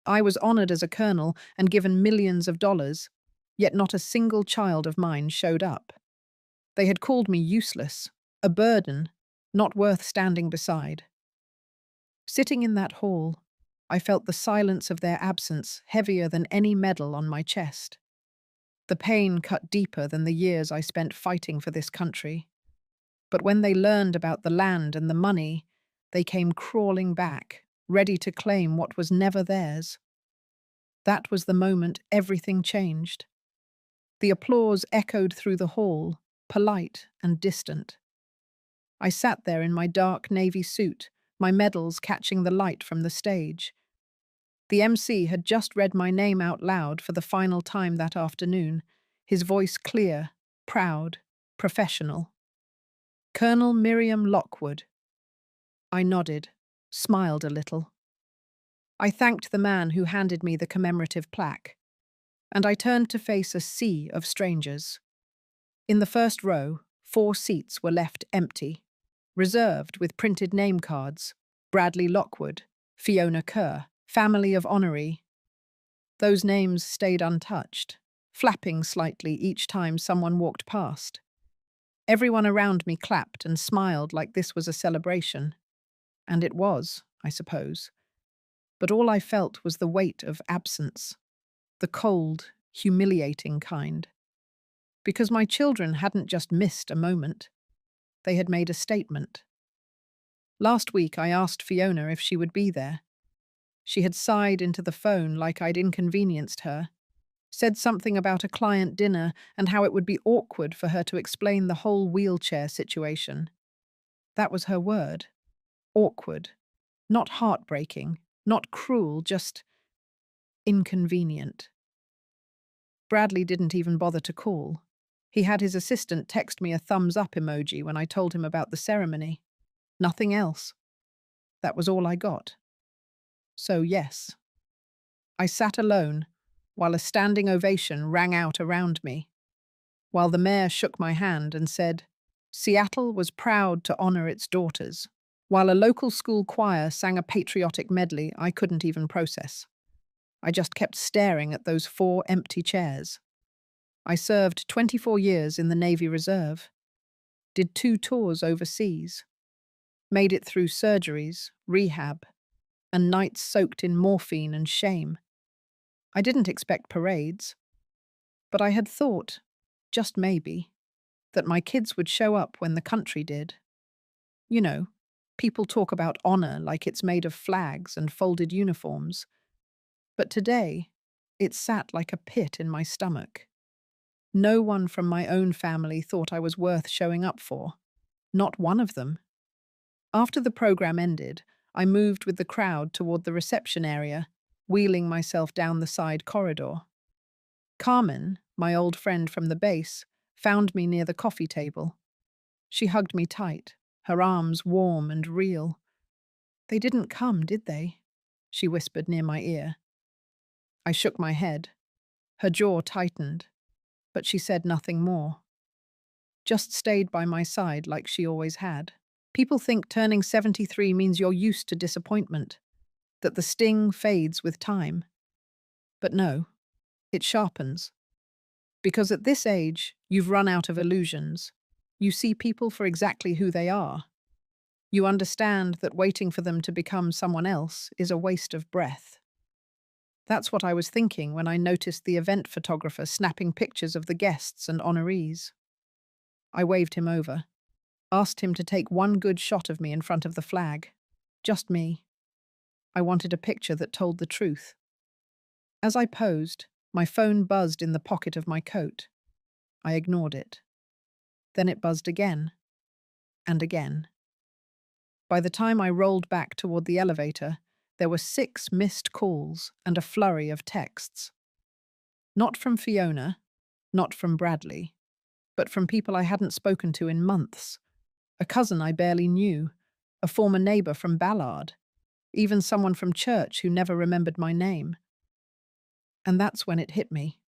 I was honored as a colonel and given millions of dollars, yet not a single child of mine showed up. They had called me useless, a burden, not worth standing beside. Sitting in that hall, I felt the silence of their absence heavier than any medal on my chest. The pain cut deeper than the years I spent fighting for this country. But when they learned about the land and the money, they came crawling back, ready to claim what was never theirs. That was the moment everything changed. The applause echoed through the hall, polite and distant. I sat there in my dark navy suit, my medals catching the light from the stage. The MC had just read my name out loud for the final time that afternoon, his voice clear, proud, professional. Colonel Miriam Lockwood. I nodded, smiled a little. I thanked the man who handed me the commemorative plaque, and I turned to face a sea of strangers. In the first row, 4 seats were left empty, reserved with printed name cards: Bradley Lockwood, Fiona Kerr, family of honoree. Those names stayed untouched, flapping slightly each time someone walked past. Everyone around me clapped and smiled like this was a celebration. And it was, I suppose. But all I felt was the weight of absence, the cold, humiliating kind. Because my children hadn't just missed a moment, they had made a statement. Last week I asked Fiona if she would be there. She had sighed into the phone like I'd inconvenienced her, said something about a client dinner and how it would be awkward for her to explain the whole wheelchair situation. That was her word. Awkward. Not heartbreaking, not cruel, just inconvenient. Bradley didn't even bother to call. He had his assistant text me a thumbs-up emoji when I told him about the ceremony. Nothing else. That was all I got. So yes. I sat alone, while a standing ovation rang out around me, while the mayor shook my hand and said, Seattle was proud to honor its daughters, while a local school choir sang a patriotic medley I couldn't even process. I just kept staring at those 4 empty chairs. I served 24 years in the Navy Reserve, did 2 tours overseas, made it through surgeries, rehab, and nights soaked in morphine and shame. I didn't expect parades, but I had thought, just maybe, that my kids would show up when the country did. You know, people talk about honor like it's made of flags and folded uniforms. But today, it sat like a pit in my stomach. No one from my own family thought I was worth showing up for. Not one of them. After the program ended, I moved with the crowd toward the reception area, wheeling myself down the side corridor. Carmen, my old friend from the base, found me near the coffee table. She hugged me tight, her arms warm and real. They didn't come, did they? She whispered near my ear. I shook my head. Her jaw tightened, but she said nothing more. Just stayed by my side like she always had. People think turning 73 means you're used to disappointment, that the sting fades with time. But no, it sharpens. Because at this age, you've run out of illusions. You see people for exactly who they are. You understand that waiting for them to become someone else is a waste of breath. That's what I was thinking when I noticed the event photographer snapping pictures of the guests and honorees. I waved him over, asked him to take one good shot of me in front of the flag. Just me. I wanted a picture that told the truth. As I posed, my phone buzzed in the pocket of my coat. I ignored it. Then it buzzed again. And again. By the time I rolled back toward the elevator, there were 6 missed calls and a flurry of texts. Not from Fiona, not from Bradley, but from people I hadn't spoken to in months. A cousin I barely knew, a former neighbor from Ballard, even someone from church who never remembered my name. And that's when it hit me.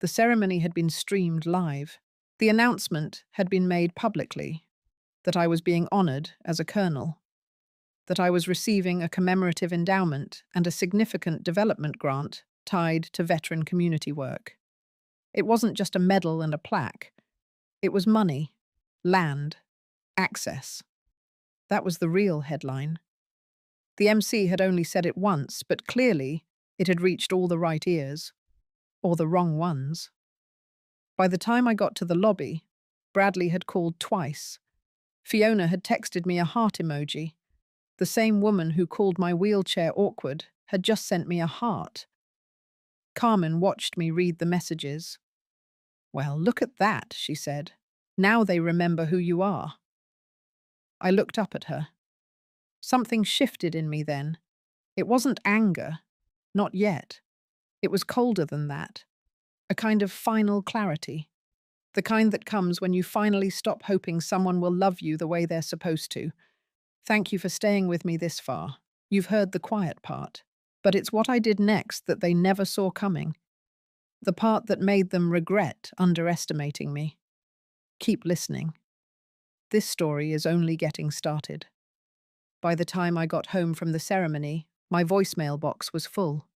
The ceremony had been streamed live. The announcement had been made publicly that I was being honored as a colonel. that I was receiving a commemorative endowment and a significant development grant tied to veteran community work. It wasn't just a medal and a plaque. It was money, land, access. That was the real headline. The MC had only said it once, but clearly it had reached all the right ears, or the wrong ones. By the time I got to the lobby, Bradley had called twice. Fiona had texted me a heart emoji. The same woman who called my wheelchair awkward had just sent me a heart. Carmen watched me read the messages. "Well, look at that," she said. "Now they remember who you are." I looked up at her. Something shifted in me then. It wasn't anger. Not yet. It was colder than that. A kind of final clarity. The kind that comes when you finally stop hoping someone will love you the way they're supposed to. Thank you for staying with me this far. You've heard the quiet part. But it's what I did next that they never saw coming. The part that made them regret underestimating me. Keep listening. This story is only getting started. By the time I got home from the ceremony, my voicemail box was full.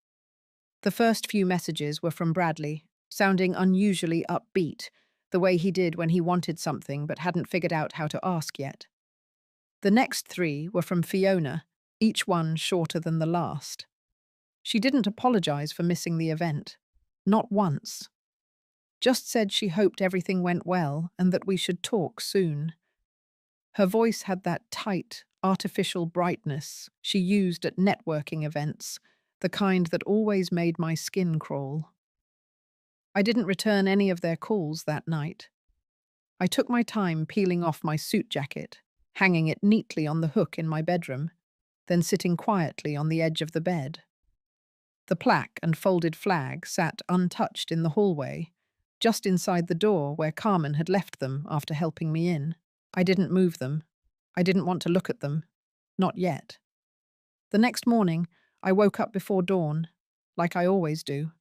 The first few messages were from Bradley, sounding unusually upbeat, the way he did when he wanted something but hadn't figured out how to ask yet. The next 3 were from Fiona, each one shorter than the last. She didn't apologize for missing the event. Not once. Just said she hoped everything went well and that we should talk soon. Her voice had that tight, artificial brightness she used at networking events, the kind that always made my skin crawl. I didn't return any of their calls that night. I took my time peeling off my suit jacket, hanging it neatly on the hook in my bedroom, then sitting quietly on the edge of the bed. The plaque and folded flag sat untouched in the hallway, just inside the door where Carmen had left them after helping me in. I didn't move them. I didn't want to look at them. Not yet. The next morning, I woke up before dawn, like I always do.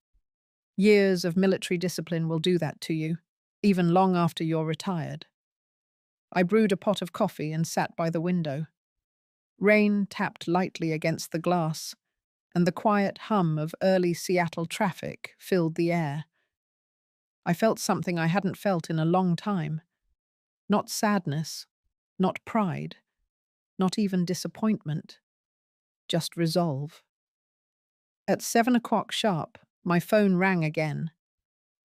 Years of military discipline will do that to you, even long after you're retired. I brewed a pot of coffee and sat by the window. Rain tapped lightly against the glass, and the quiet hum of early Seattle traffic filled the air. I felt something I hadn't felt in a long time. Not sadness, not pride, not even disappointment. Just resolve. At 7 o'clock sharp, my phone rang again.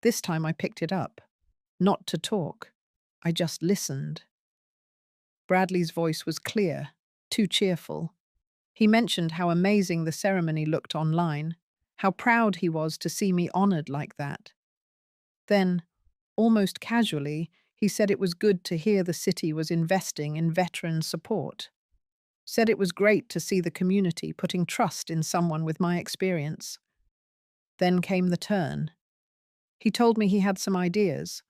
This time I picked it up. Not to talk. I just listened. Bradley's voice was clear, too cheerful. He mentioned how amazing the ceremony looked online, how proud he was to see me honored like that. Then, almost casually, he said it was good to hear the city was investing in veteran support. Said it was great to see the community putting trust in someone with my experience. Then came the turn. He told me he had some ideas,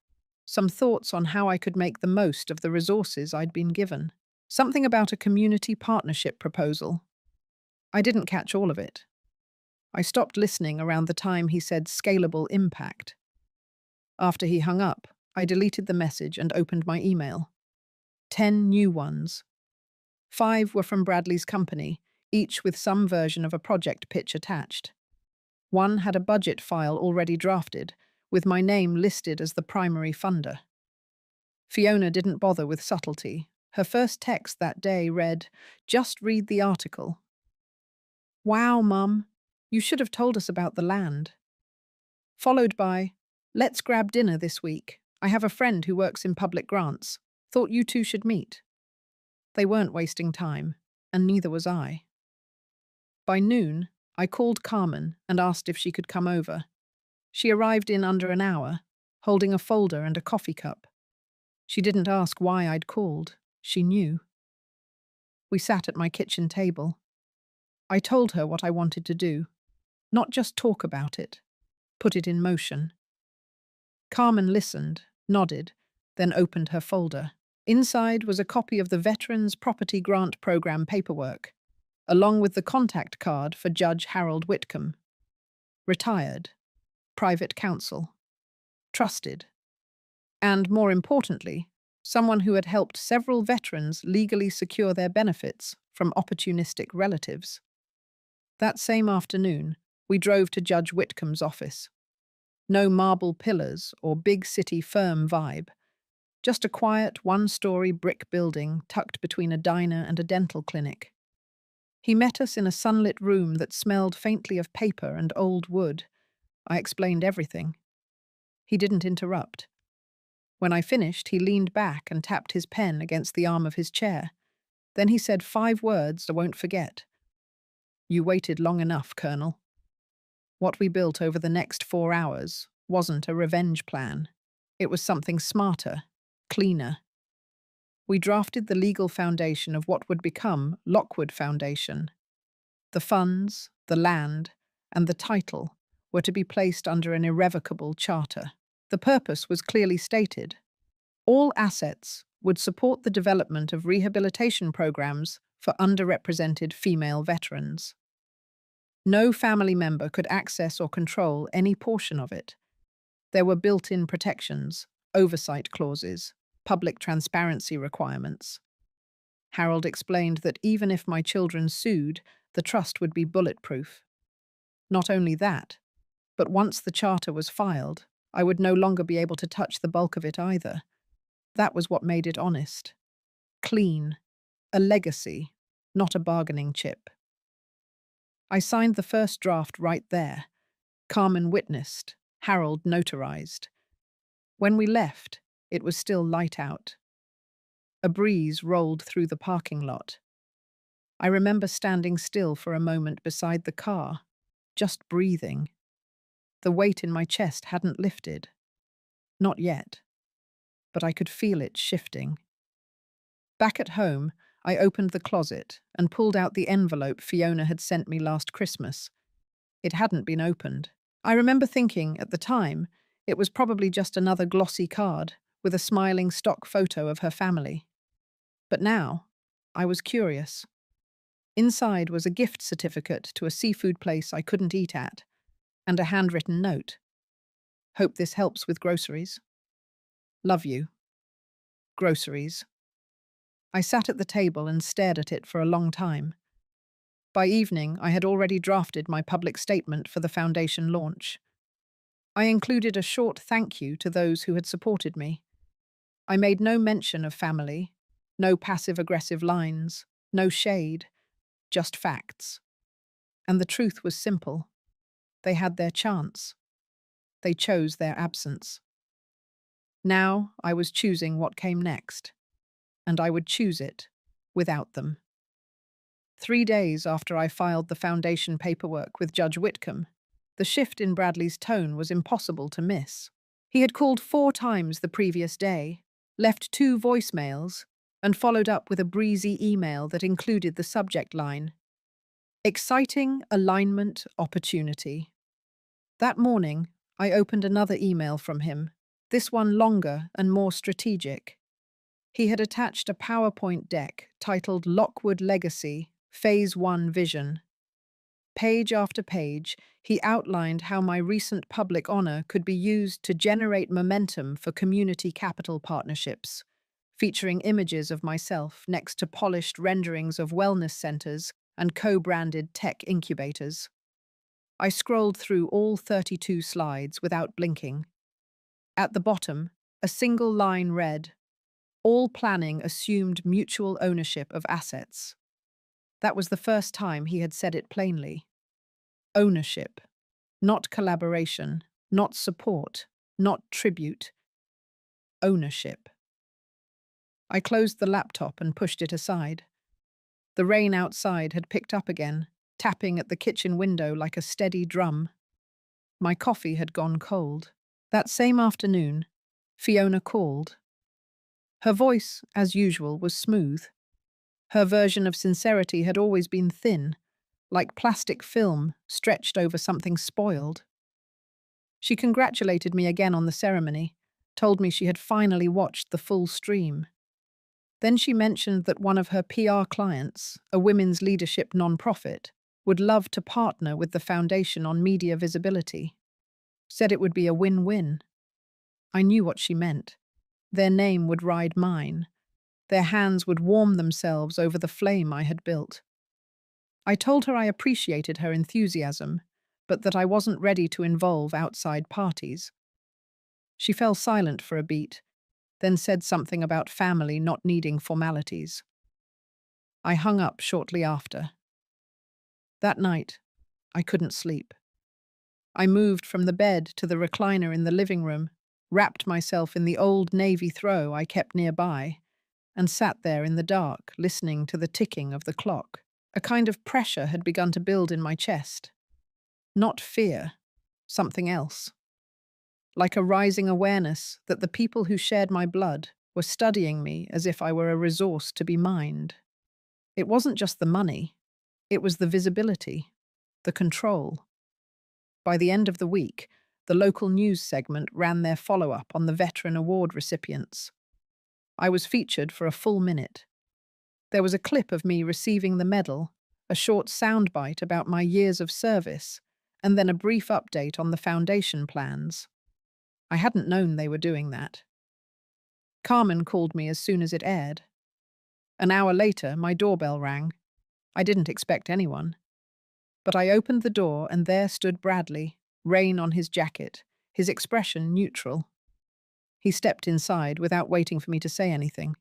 some thoughts on how I could make the most of the resources I'd been given. Something about a community partnership proposal. I didn't catch all of it. I stopped listening around the time he said scalable impact. After he hung up, I deleted the message and opened my email. 10 new ones. 5 were from Bradley's company, each with some version of a project pitch attached. One had a budget file already drafted, with my name listed as the primary funder. Fiona didn't bother with subtlety. Her first text that day read, "Just read the article." "Wow, Mum, you should have told us about the land." Followed by, "Let's grab dinner this week. I have a friend who works in public grants. Thought you two should meet." They weren't wasting time, and neither was I. By noon, I called Carmen and asked if she could come over. She arrived in under an hour, holding a folder and a coffee cup. She didn't ask why I'd called. She knew. We sat at my kitchen table. I told her what I wanted to do. Not just talk about it. Put it in motion. Carmen listened, nodded, then opened her folder. Inside was a copy of the Veterans Property Grant Program paperwork, along with the contact card for Judge Harold Whitcomb. Retired. Private counsel. Trusted. And, more importantly, someone who had helped several veterans legally secure their benefits from opportunistic relatives. That same afternoon, we drove to Judge Whitcomb's office. No marble pillars or big city firm vibe, just a quiet, one-story brick building tucked between a diner and a dental clinic. He met us in a sunlit room that smelled faintly of paper and old wood. I explained everything. He didn't interrupt. When I finished, he leaned back and tapped his pen against the arm of his chair. Then he said 5 words I won't forget. "You waited long enough, Colonel." What we built over the next 4 hours wasn't a revenge plan. It was something smarter, cleaner. We drafted the legal foundation of what would become Lockwood Foundation. The funds, the land, and the title were to be placed under an irrevocable charter. The purpose was clearly stated. All assets would support the development of rehabilitation programs for underrepresented female veterans. No family member could access or control any portion of it. There were built-in protections, oversight clauses, public transparency requirements. Harold explained that even if my children sued, the trust would be bulletproof. Not only that, but once the charter was filed, I would no longer be able to touch the bulk of it either. That was what made it honest. Clean. A legacy, not a bargaining chip. I signed the first draft right there. Carmen witnessed, Harold notarized. When we left, it was still light out. A breeze rolled through the parking lot. I remember standing still for a moment beside the car, just breathing. The weight in my chest hadn't lifted. Not yet. But I could feel it shifting. Back at home, I opened the closet and pulled out the envelope Fiona had sent me last Christmas. It hadn't been opened. I remember thinking, at the time, it was probably just another glossy card with a smiling stock photo of her family. But now, I was curious. Inside was a gift certificate to a seafood place I couldn't eat at, and a handwritten note. "Hope this helps with groceries. Love you. Groceries." I sat at the table and stared at it for a long time. By evening, I had already drafted my public statement for the foundation launch. I included a short thank you to those who had supported me. I made no mention of family, no passive-aggressive lines, no shade, just facts. And the truth was simple. They had their chance. They chose their absence. Now I was choosing what came next, and I would choose it without them. 3 days after I filed the foundation paperwork with Judge Whitcomb, the shift in Bradley's tone was impossible to miss. He had called 4 times the previous day, left 2 voicemails, and followed up with a breezy email that included the subject line, "Exciting alignment opportunity." That morning, I opened another email from him, this one longer and more strategic. He had attached a PowerPoint deck titled Lockwood Legacy, Phase 1 Vision. Page after page, he outlined how my recent public honor could be used to generate momentum for community capital partnerships, featuring images of myself next to polished renderings of wellness centers and co-branded tech incubators. I scrolled through all 32 slides without blinking. At the bottom, a single line read, "All planning assumed mutual ownership of assets." That was the first time he had said it plainly. Ownership, not collaboration, not support, not tribute. Ownership. I closed the laptop and pushed it aside. The rain outside had picked up again, tapping at the kitchen window like a steady drum. My coffee had gone cold. That same afternoon, Fiona called. Her voice, as usual, was smooth. Her version of sincerity had always been thin, like plastic film stretched over something spoiled. She congratulated me again on the ceremony, told me she had finally watched the full stream. Then she mentioned that one of her PR clients, a women's leadership nonprofit, would love to partner with the foundation on media visibility. Said it would be a win-win. I knew what she meant. Their name would ride mine. Their hands would warm themselves over the flame I had built. I told her I appreciated her enthusiasm, but that I wasn't ready to involve outside parties. She fell silent for a beat, then said something about family not needing formalities. I hung up shortly after. That night, I couldn't sleep. I moved from the bed to the recliner in the living room, wrapped myself in the old navy throw I kept nearby, and sat there in the dark, listening to the ticking of the clock. A kind of pressure had begun to build in my chest. Not fear, something else. Like a rising awareness that the people who shared my blood were studying me as if I were a resource to be mined. It wasn't just the money, it was the visibility, the control. By the end of the week, the local news segment ran their follow-up on the Veteran Award recipients. I was featured for a full minute. There was a clip of me receiving the medal, a short soundbite about my years of service, and then a brief update on the foundation plans. I hadn't known they were doing that. Carmen called me as soon as it aired. An hour later, my doorbell rang. I didn't expect anyone. But I opened the door and there stood Bradley, rain on his jacket, his expression neutral. He stepped inside without waiting for me to say anything.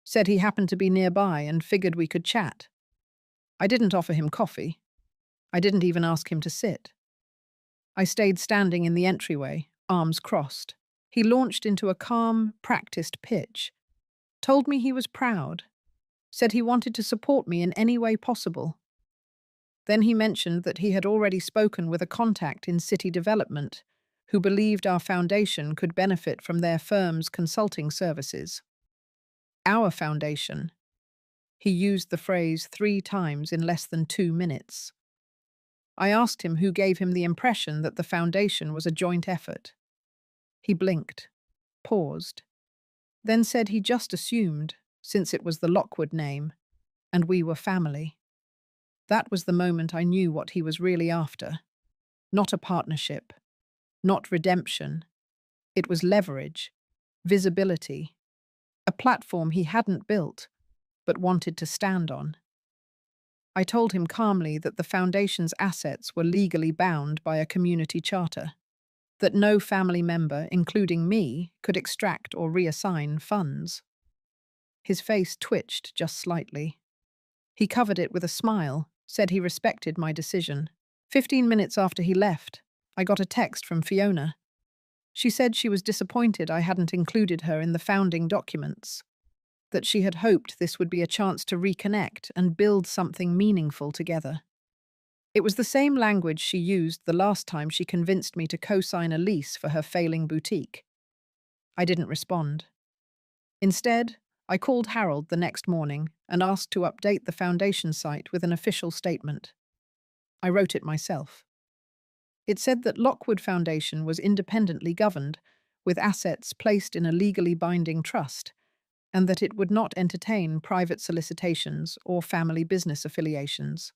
Said he happened to be nearby and figured we could chat. I didn't offer him coffee. I didn't even ask him to sit. I stayed standing in the entryway, arms crossed. He launched into a calm, practiced pitch. Told me he was proud. Said he wanted to support me in any way possible. Then he mentioned that he had already spoken with a contact in city development who believed our foundation could benefit from their firm's consulting services. Our foundation. He used the phrase 3 times in less than 2 minutes. I asked him who gave him the impression that the foundation was a joint effort. He blinked, paused, then said he just assumed, since it was the Lockwood name, and we were family. That was the moment I knew what he was really after. Not a partnership, not redemption. It was leverage, visibility, a platform he hadn't built, but wanted to stand on. I told him calmly that the foundation's assets were legally bound by a community charter, that no family member, including me, could extract or reassign funds. His face twitched just slightly. He covered it with a smile, said he respected my decision. 15 minutes after he left, I got a text from Fiona. She said she was disappointed I hadn't included her in the founding documents, that she had hoped this would be a chance to reconnect and build something meaningful together. It was the same language she used the last time she convinced me to co-sign a lease for her failing boutique. I didn't respond. Instead, I called Harold the next morning and asked to update the foundation site with an official statement. I wrote it myself. It said that Lockwood Foundation was independently governed, with assets placed in a legally binding trust, and that it would not entertain private solicitations or family business affiliations.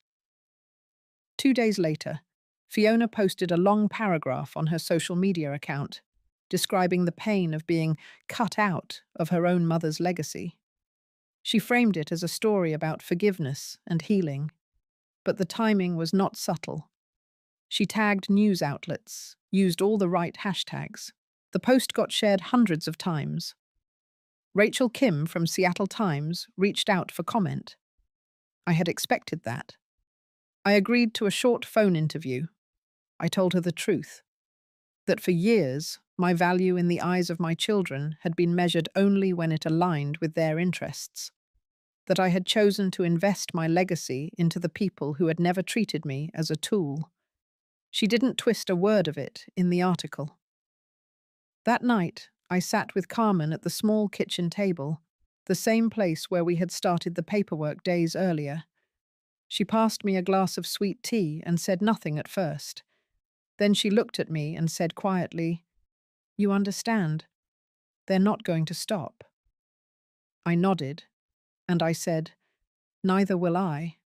2 days later, Fiona posted a long paragraph on her social media account, describing the pain of being cut out of her own mother's legacy. She framed it as a story about forgiveness and healing, but the timing was not subtle. She tagged news outlets, used all the right hashtags. The post got shared hundreds of times. Rachel Kim from Seattle Times reached out for comment. I had expected that. I agreed to a short phone interview. I told her the truth, that for years, my value in the eyes of my children had been measured only when it aligned with their interests, that I had chosen to invest my legacy into the people who had never treated me as a tool. She didn't twist a word of it in the article. That night, I sat with Carmen at the small kitchen table, the same place where we had started the paperwork days earlier. She passed me a glass of sweet tea and said nothing at first. Then she looked at me and said quietly, "You understand, they're not going to stop." I nodded, and I said, "Neither will I."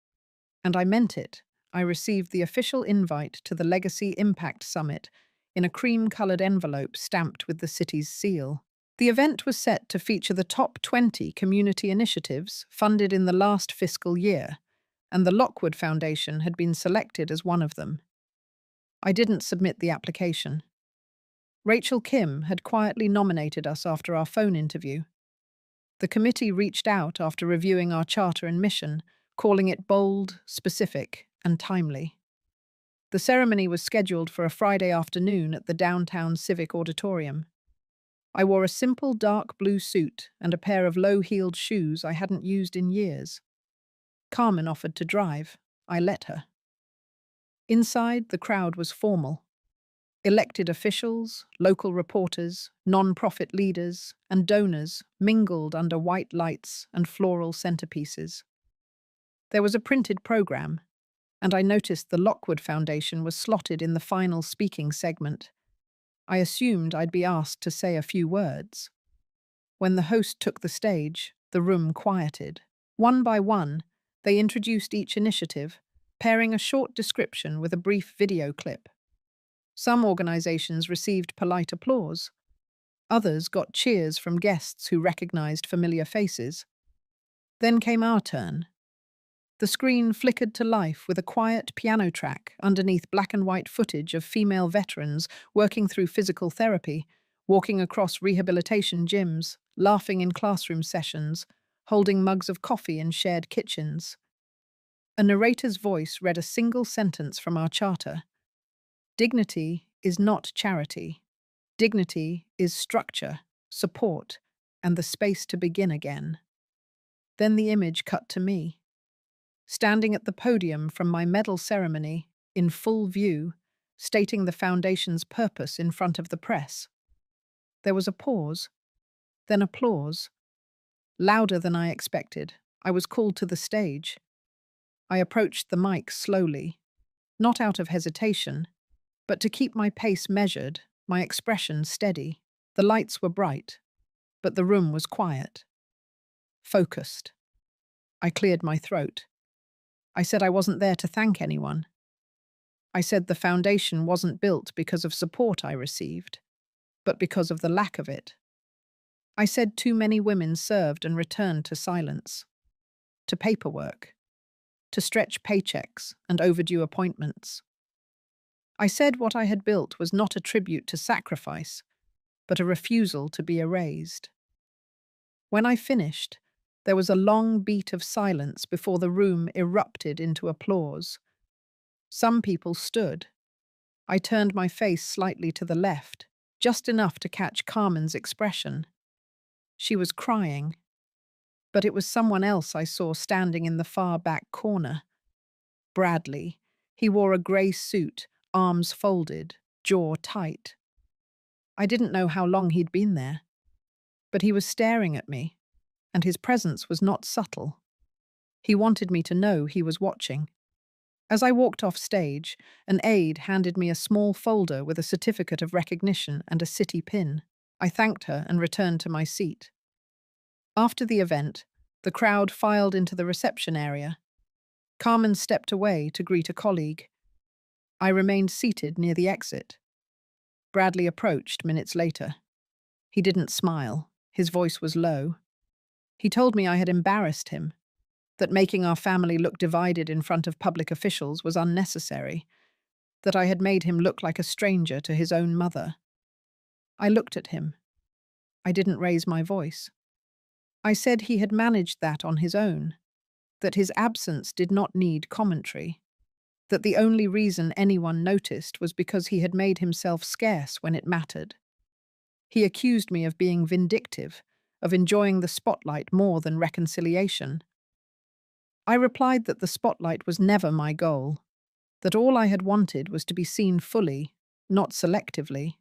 And I meant it. I received the official invite to the Legacy Impact Summit in a cream-colored envelope stamped with the city's seal. The event was set to feature the top 20 community initiatives funded in the last fiscal year, and the Lockwood Foundation had been selected as one of them. I didn't submit the application. Rachel Kim had quietly nominated us after our phone interview. The committee reached out after reviewing our charter and mission, calling it bold, specific, and timely. The ceremony was scheduled for a Friday afternoon at the downtown Civic Auditorium. I wore a simple dark blue suit and a pair of low-heeled shoes I hadn't used in years. Carmen offered to drive. I let her. Inside, the crowd was formal. Elected officials, local reporters, non-profit leaders, and donors mingled under white lights and floral centerpieces. There was a printed program, and I noticed the Lockwood Foundation was slotted in the final speaking segment. I assumed I'd be asked to say a few words. When the host took the stage, the room quieted. One by one, they introduced each initiative, pairing a short description with a brief video clip. Some organizations received polite applause. Others got cheers from guests who recognized familiar faces. Then came our turn. The screen flickered to life with a quiet piano track underneath black and white footage of female veterans working through physical therapy, walking across rehabilitation gyms, laughing in classroom sessions, holding mugs of coffee in shared kitchens. A narrator's voice read a single sentence from our charter. Dignity is not charity. Dignity is structure, support, and the space to begin again. Then the image cut to me. Standing at the podium from my medal ceremony, in full view, stating the Foundation's purpose in front of the press. There was a pause, then applause. Louder than I expected, I was called to the stage. I approached the mic slowly, not out of hesitation, but to keep my pace measured, my expression steady. The lights were bright, but the room was quiet. Focused. I cleared my throat. I said I wasn't there to thank anyone. I said the foundation wasn't built because of support I received, but because of the lack of it. I said too many women served and returned to silence, to paperwork, to stretch paychecks and overdue appointments. I said what I had built was not a tribute to sacrifice, but a refusal to be erased. When I finished, there was a long beat of silence before the room erupted into applause. Some people stood. I turned my face slightly to the left, just enough to catch Carmen's expression. She was crying, but it was someone else I saw standing in the far back corner. Bradley. He wore a grey suit, arms folded, jaw tight. I didn't know how long he'd been there, but he was staring at me, and his presence was not subtle. He wanted me to know he was watching. As I walked off stage, an aide handed me a small folder with a certificate of recognition and a city pin. I thanked her and returned to my seat. After the event, the crowd filed into the reception area. Carmen stepped away to greet a colleague. I remained seated near the exit. Bradley approached minutes later. He didn't smile. His voice was low. He told me I had embarrassed him, that making our family look divided in front of public officials was unnecessary, that I had made him look like a stranger to his own mother. I looked at him. I didn't raise my voice. I said he had managed that on his own, that his absence did not need commentary, that the only reason anyone noticed was because he had made himself scarce when it mattered. He accused me of being vindictive, of enjoying the spotlight more than reconciliation. I replied that the spotlight was never my goal, that all I had wanted was to be seen fully, not selectively.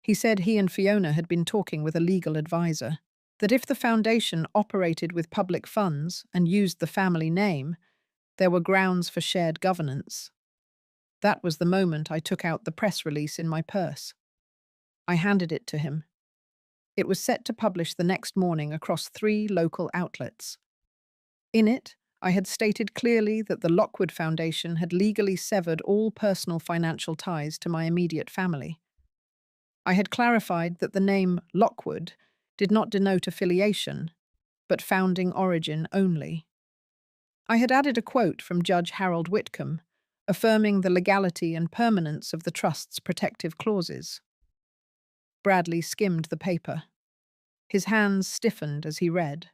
He said he and Fiona had been talking with a legal advisor, that if the foundation operated with public funds and used the family name, there were grounds for shared governance. That was the moment I took out the press release in my purse. I handed it to him. It was set to publish the next morning across 3 local outlets. In it, I had stated clearly that the Lockwood Foundation had legally severed all personal financial ties to my immediate family. I had clarified that the name Lockwood did not denote affiliation, but founding origin only. I had added a quote from Judge Harold Whitcomb, affirming the legality and permanence of the Trust's protective clauses. Bradley skimmed the paper. His hands stiffened as he read.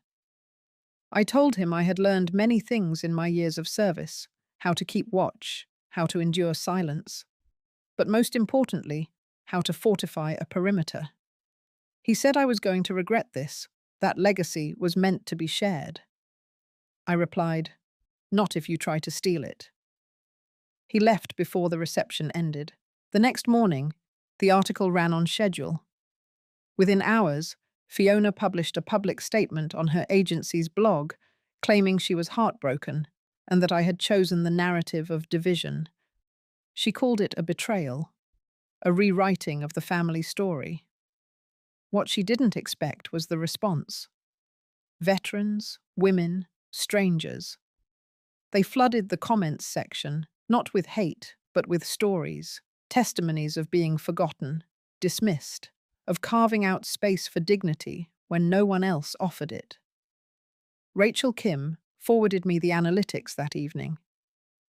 I told him I had learned many things in my years of service, how to keep watch, how to endure silence, but most importantly, how to fortify a perimeter. He said I was going to regret this, that legacy was meant to be shared. I replied, "Not if you try to steal it." He left before the reception ended. The next morning, the article ran on schedule. Within hours, Fiona published a public statement on her agency's blog, claiming she was heartbroken and that I had chosen the narrative of division. She called it a betrayal, a rewriting of the family story. What she didn't expect was the response. Veterans, women, strangers. They flooded the comments section, not with hate, but with stories, testimonies of being forgotten, dismissed, of carving out space for dignity when no one else offered it. Rachel Kim forwarded me the analytics that evening.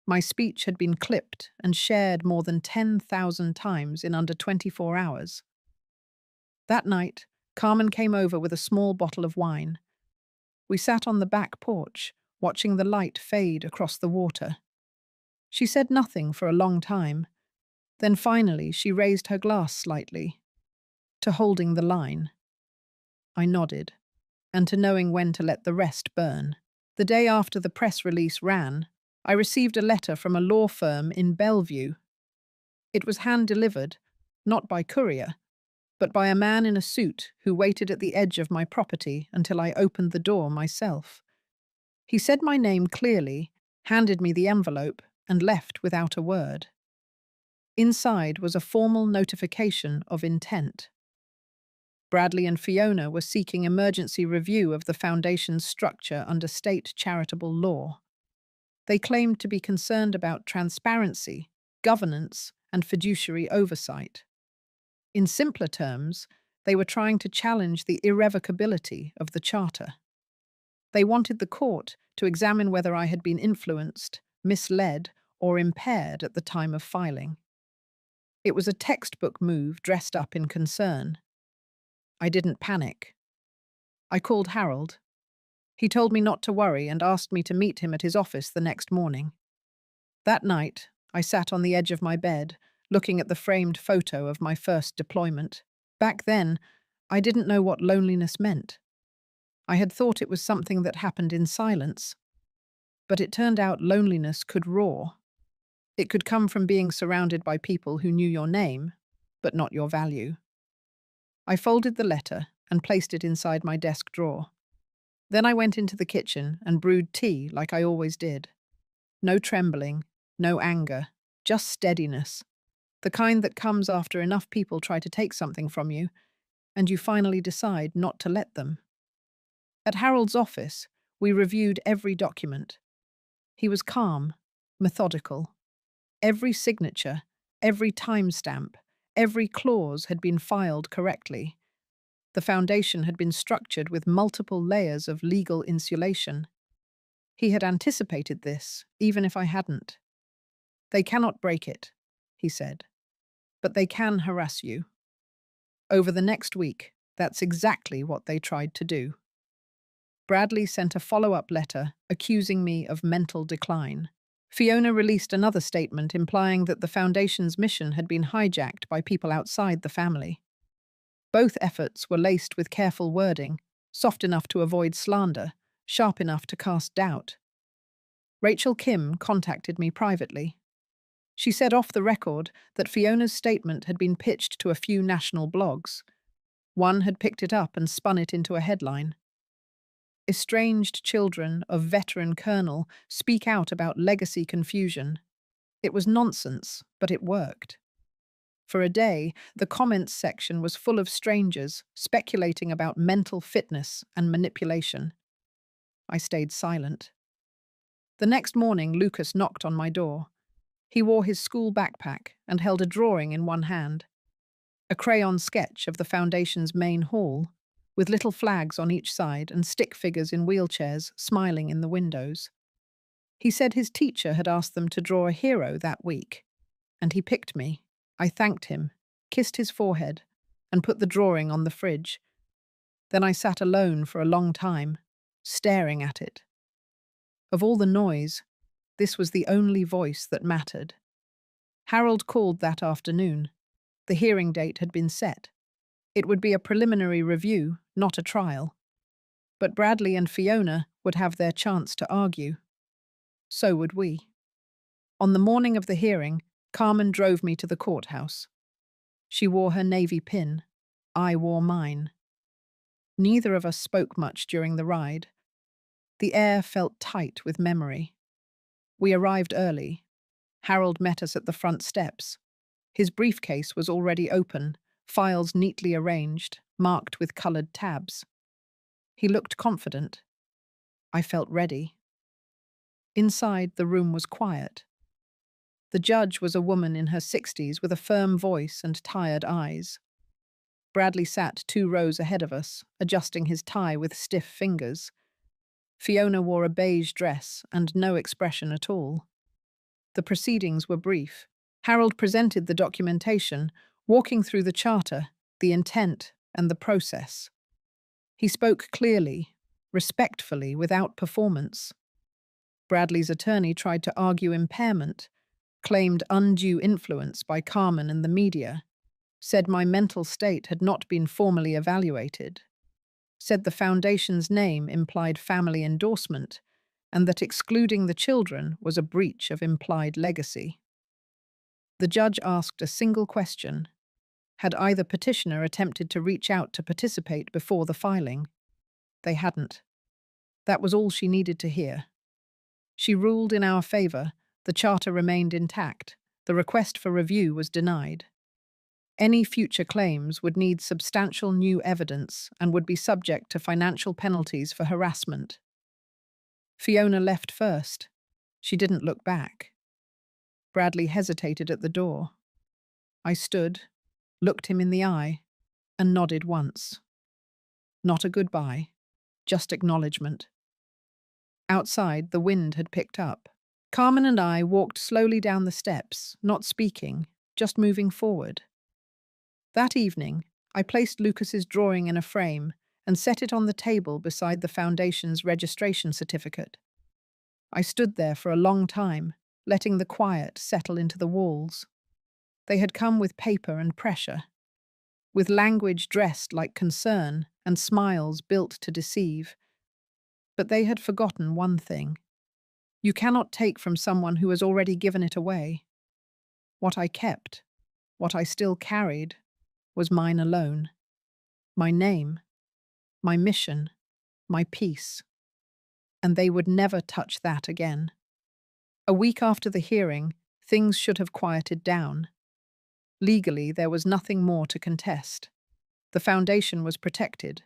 My speech had been clipped and shared more than 10,000 times in under 24 hours. That night, Carmen came over with a small bottle of wine. We sat on the back porch, watching the light fade across the water. She said nothing for a long time. Then finally she raised her glass slightly, to holding the line. I nodded, and to knowing when to let the rest burn. The day after the press release ran, I received a letter from a law firm in Bellevue. It was hand-delivered, not by courier, but by a man in a suit who waited at the edge of my property until I opened the door myself. He said my name clearly, handed me the envelope, and left without a word. Inside was a formal notification of intent. Bradley and Fiona were seeking emergency review of the Foundation's structure under state charitable law. They claimed to be concerned about transparency, governance, and fiduciary oversight. In simpler terms, they were trying to challenge the irrevocability of the charter. They wanted the court to examine whether I had been influenced, misled, or impaired at the time of filing. It was a textbook move dressed up in concern. I didn't panic. I called Harold. He told me not to worry and asked me to meet him at his office the next morning. That night, I sat on the edge of my bed, looking at the framed photo of my first deployment. Back then, I didn't know what loneliness meant. I had thought it was something that happened in silence. But it turned out loneliness could roar. It could come from being surrounded by people who knew your name, but not your value. I folded the letter and placed it inside my desk drawer. Then I went into the kitchen and brewed tea like I always did. No trembling, no anger, just steadiness. The kind that comes after enough people try to take something from you, and you finally decide not to let them. At Harold's office, we reviewed every document. He was calm, methodical. Every signature, every timestamp, every clause had been filed correctly. The Foundation had been structured with multiple layers of legal insulation. He had anticipated this, even if I hadn't. "They cannot break it," he said, "but they can harass you." Over the next week, that's exactly what they tried to do. Bradley sent a follow-up letter accusing me of mental decline. Fiona released another statement implying that the Foundation's mission had been hijacked by people outside the family. Both efforts were laced with careful wording, soft enough to avoid slander, sharp enough to cast doubt. Rachel Kim contacted me privately. She said off the record that Fiona's statement had been pitched to a few national blogs. One had picked it up and spun it into a headline. "Estranged children of veteran colonel speak out about legacy confusion." It was nonsense, but it worked. For a day, the comments section was full of strangers speculating about mental fitness and manipulation. I stayed silent. The next morning, Lucas knocked on my door. He wore his school backpack and held a drawing in one hand. A crayon sketch of the Foundation's main hall, with little flags on each side and stick figures in wheelchairs smiling in the windows. He said his teacher had asked them to draw a hero that week, and he picked me. I thanked him, kissed his forehead, and put the drawing on the fridge. Then I sat alone for a long time, staring at it. Of all the noise, this was the only voice that mattered. Harold called that afternoon. The hearing date had been set. It would be a preliminary review, not a trial. But Bradley and Fiona would have their chance to argue. So would we. On the morning of the hearing, Carmen drove me to the courthouse. She wore her navy pin. I wore mine. Neither of us spoke much during the ride. The air felt tight with memory. We arrived early. Harold met us at the front steps. His briefcase was already open, files neatly arranged, marked with colored tabs. He looked confident. I felt ready. Inside, the room was quiet. The judge was a woman in her 60s with a firm voice and tired eyes. Bradley sat 2 rows ahead of us, adjusting his tie with stiff fingers. Fiona wore a beige dress and no expression at all. The proceedings were brief. Harold presented the documentation, walking through the charter, the intent, and the process. He spoke clearly, respectfully, without performance. Bradley's attorney tried to argue impairment, claimed undue influence by Carmen and the media, said my mental state had not been formally evaluated, said the foundation's name implied family endorsement, and that excluding the children was a breach of implied legacy. The judge asked a single question. Had either petitioner attempted to reach out to participate before the filing? They hadn't. That was all she needed to hear. She ruled in our favor. The charter remained intact. The request for review was denied. Any future claims would need substantial new evidence and would be subject to financial penalties for harassment. Fiona left first. She didn't look back. Bradley hesitated at the door. I stood, looked him in the eye, and nodded once. Not a goodbye, just acknowledgement. Outside, the wind had picked up. Carmen and I walked slowly down the steps, not speaking, just moving forward. That evening, I placed Lucas's drawing in a frame and set it on the table beside the foundation's registration certificate. I stood there for a long time, letting the quiet settle into the walls. They had come with paper and pressure, with language dressed like concern and smiles built to deceive. But they had forgotten one thing. You cannot take from someone who has already given it away. What I kept, what I still carried, was mine alone. My name, my mission, my peace. And they would never touch that again. A week after the hearing, things should have quieted down. Legally, there was nothing more to contest. The foundation was protected.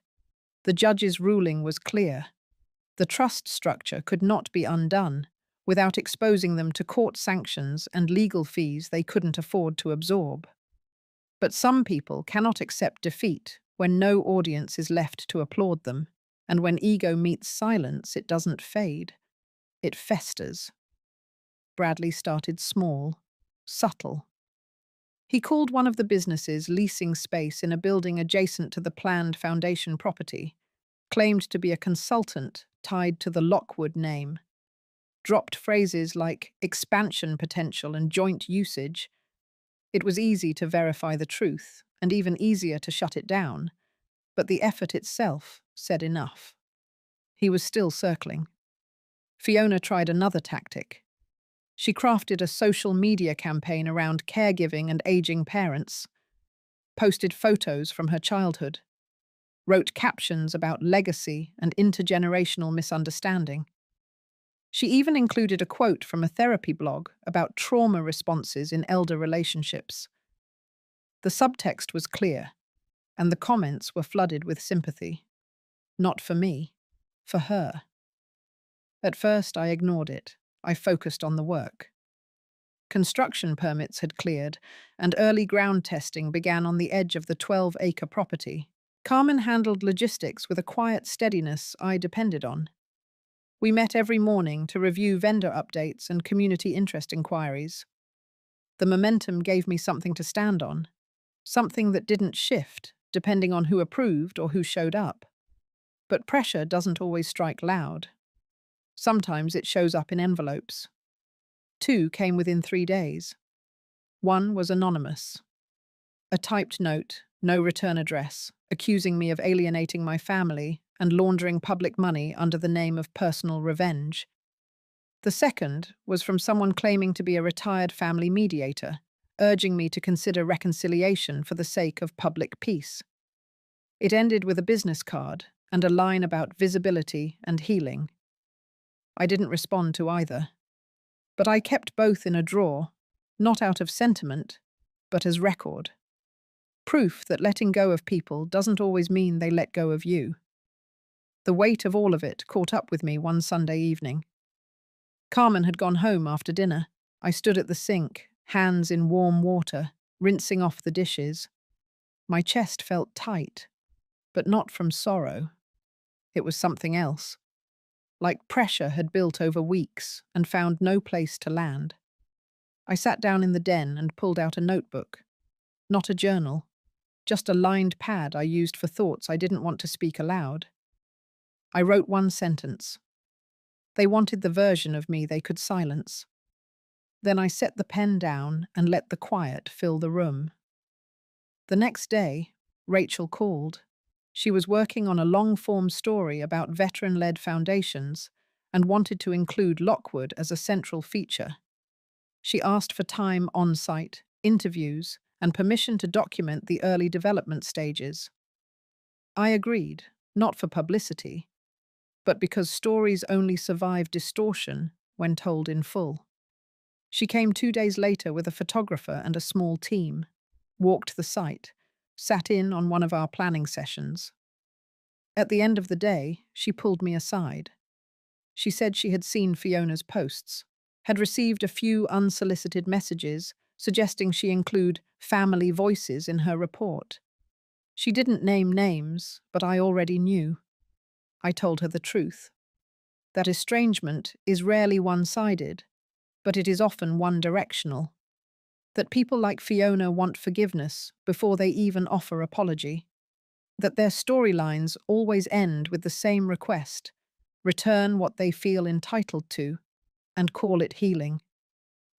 The judge's ruling was clear. The trust structure could not be undone without exposing them to court sanctions and legal fees they couldn't afford to absorb. But some people cannot accept defeat when no audience is left to applaud them, and when ego meets silence, it doesn't fade. It festers. Bradley started small, subtle. He called one of the businesses leasing space in a building adjacent to the planned foundation property, claimed to be a consultant tied to the Lockwood name, dropped phrases like expansion potential and joint usage. It was easy to verify the truth, and even easier to shut it down, but the effort itself said enough. He was still circling. Fiona tried another tactic. She crafted a social media campaign around caregiving and aging parents, posted photos from her childhood, wrote captions about legacy and intergenerational misunderstanding. She even included a quote from a therapy blog about trauma responses in elder relationships. The subtext was clear, and the comments were flooded with sympathy. Not for me, for her. At first, I ignored it. I focused on the work. Construction permits had cleared, and early ground testing began on the edge of the 12-acre property, Carmen handled logistics with a quiet steadiness I depended on. We met every morning to review vendor updates and community interest inquiries. The momentum gave me something to stand on, something that didn't shift depending on who approved or who showed up. But pressure doesn't always strike loud. Sometimes it shows up in envelopes. 2 came within 3 days. One was anonymous. A typed note, no return address, accusing me of alienating my family and laundering public money under the name of personal revenge. The second was from someone claiming to be a retired family mediator, urging me to consider reconciliation for the sake of public peace. It ended with a business card and a line about visibility and healing. I didn't respond to either, but I kept both in a drawer, not out of sentiment, but as record. Proof that letting go of people doesn't always mean they let go of you. The weight of all of it caught up with me one Sunday evening. Carmen had gone home after dinner. I stood at the sink, hands in warm water, rinsing off the dishes. My chest felt tight, but not from sorrow. It was something else. Like pressure had built over weeks and found no place to land. I sat down in the den and pulled out a notebook. Not a journal, just a lined pad I used for thoughts I didn't want to speak aloud. I wrote one sentence. They wanted the version of me they could silence. Then I set the pen down and let the quiet fill the room. The next day, Rachel called. She was working on a long-form story about veteran-led foundations and wanted to include Lockwood as a central feature. She asked for time on-site, interviews, and permission to document the early development stages. I agreed, not for publicity, but because stories only survive distortion when told in full. She came 2 days later with a photographer and a small team, walked the site, sat in on one of our planning sessions. At the end of the day, she pulled me aside. She said she had seen Fiona's posts, had received a few unsolicited messages suggesting she include family voices in her report. She didn't name names, but I already knew. I told her the truth. That estrangement is rarely one-sided, but it is often one-directional. That people like Fiona want forgiveness before they even offer apology. That their storylines always end with the same request: return what they feel entitled to, and call it healing.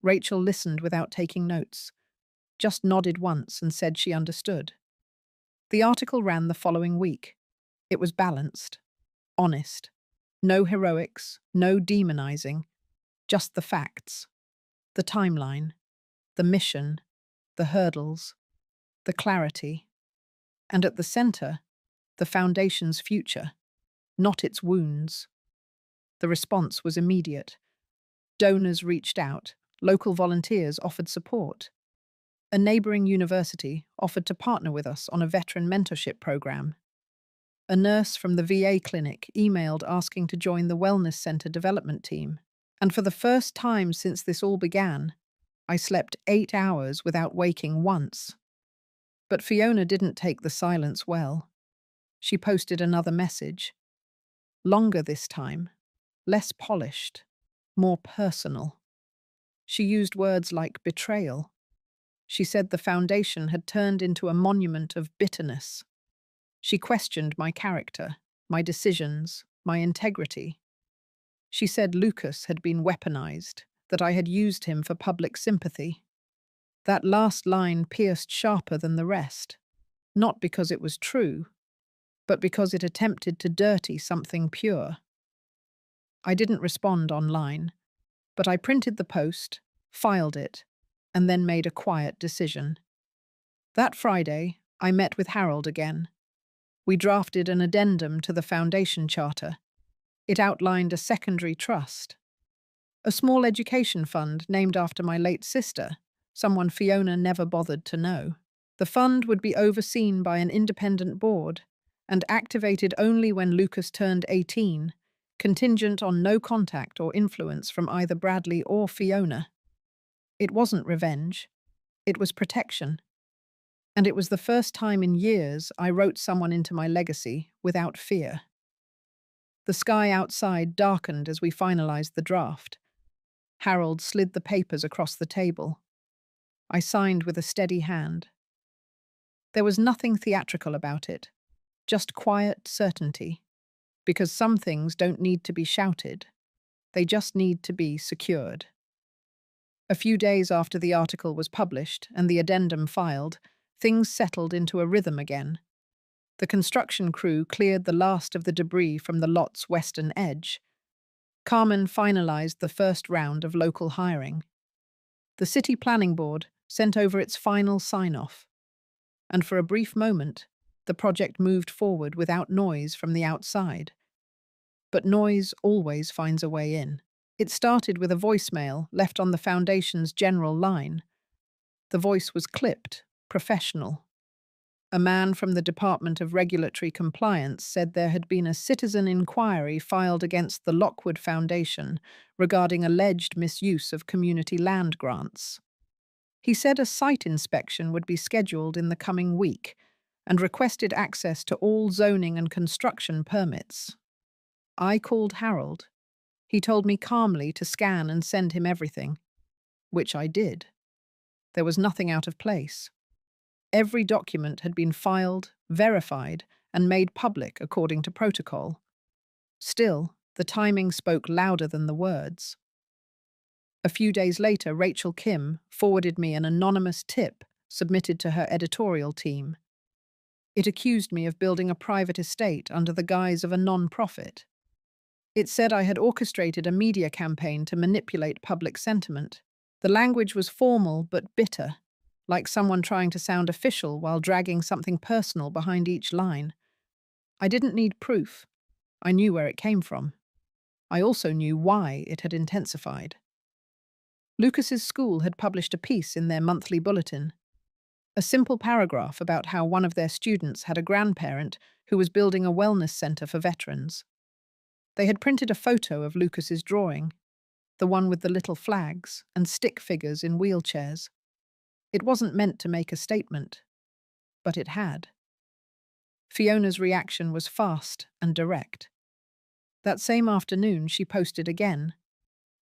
Rachel listened without taking notes, just nodded once and said she understood. The article ran the following week. It was balanced, honest. No heroics, no demonizing, just the facts. The timeline, the mission, the hurdles, the clarity. And at the center, the foundation's future, not its wounds. The response was immediate. Donors reached out, local volunteers offered support. A neighboring university offered to partner with us on a veteran mentorship program. A nurse from the VA clinic emailed asking to join the Wellness Center development team. And for the first time since this all began, I slept 8 hours without waking once. But Fiona didn't take the silence well. She posted another message. Longer this time, less polished, more personal. She used words like betrayal. She said the foundation had turned into a monument of bitterness. She questioned my character, my decisions, my integrity. She said Lucas had been weaponized, that I had used him for public sympathy. That last line pierced sharper than the rest, not because it was true, but because it attempted to dirty something pure. I didn't respond online, but I printed the post, filed it, and then made a quiet decision. That Friday, I met with Harold again. We drafted an addendum to the foundation charter. It outlined a secondary trust, a small education fund named after my late sister, someone Fiona never bothered to know. The fund would be overseen by an independent board and activated only when Lucas turned 18, contingent on no contact or influence from either Bradley or Fiona. It wasn't revenge. It was protection. And it was the first time in years I wrote someone into my legacy without fear. The sky outside darkened as we finalized the draft. Harold slid the papers across the table. I signed with a steady hand. There was nothing theatrical about it, just quiet certainty, because some things don't need to be shouted, they just need to be secured. A few days after the article was published and the addendum filed, things settled into a rhythm again. The construction crew cleared the last of the debris from the lot's western edge. Carmen finalized the first round of local hiring. The city planning board sent over its final sign-off. And for a brief moment, the project moved forward without noise from the outside. But noise always finds a way in. It started with a voicemail left on the foundation's general line. The voice was clipped, professional. A man from the Department of Regulatory Compliance said there had been a citizen inquiry filed against the Lockwood Foundation regarding alleged misuse of community land grants. He said a site inspection would be scheduled in the coming week and requested access to all zoning and construction permits. I called Harold. He told me calmly to scan and send him everything, which I did. There was nothing out of place. Every document had been filed, verified, and made public according to protocol. Still, the timing spoke louder than the words. A few days later, Rachel Kim forwarded me an anonymous tip submitted to her editorial team. It accused me of building a private estate under the guise of a non-profit. It said I had orchestrated a media campaign to manipulate public sentiment. The language was formal but bitter, like someone trying to sound official while dragging something personal behind each line. I didn't need proof. I knew where it came from. I also knew why it had intensified. Lucas's school had published a piece in their monthly bulletin. A simple paragraph about how one of their students had a grandparent who was building a wellness center for veterans. They had printed a photo of Lucas's drawing, the one with the little flags and stick figures in wheelchairs. It wasn't meant to make a statement, but it had. Fiona's reaction was fast and direct. That same afternoon, she posted again,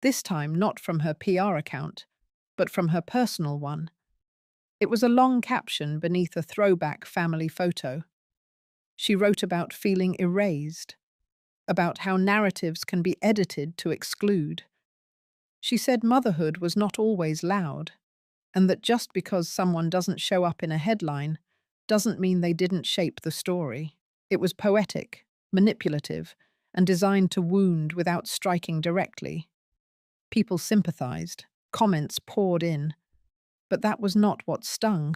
this time not from her PR account, but from her personal one. It was a long caption beneath a throwback family photo. She wrote about feeling erased, about how narratives can be edited to exclude. She said motherhood was not always loud, and that just because someone doesn't show up in a headline doesn't mean they didn't shape the story. It was poetic, manipulative, and designed to wound without striking directly. People sympathized, comments poured in, but that was not what stung.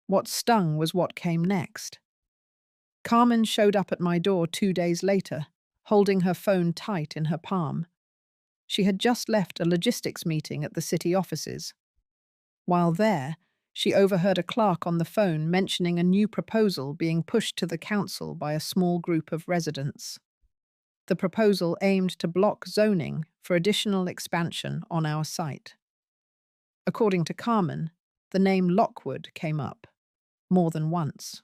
What stung was what came next. Carmen showed up at my door 2 days later, holding her phone tight in her palm. She had just left a logistics meeting at the city offices. While there, she overheard a clerk on the phone mentioning a new proposal being pushed to the council by a small group of residents. The proposal aimed to block zoning for additional expansion on our site. According to Carmen, the name Lockwood came up, more than once.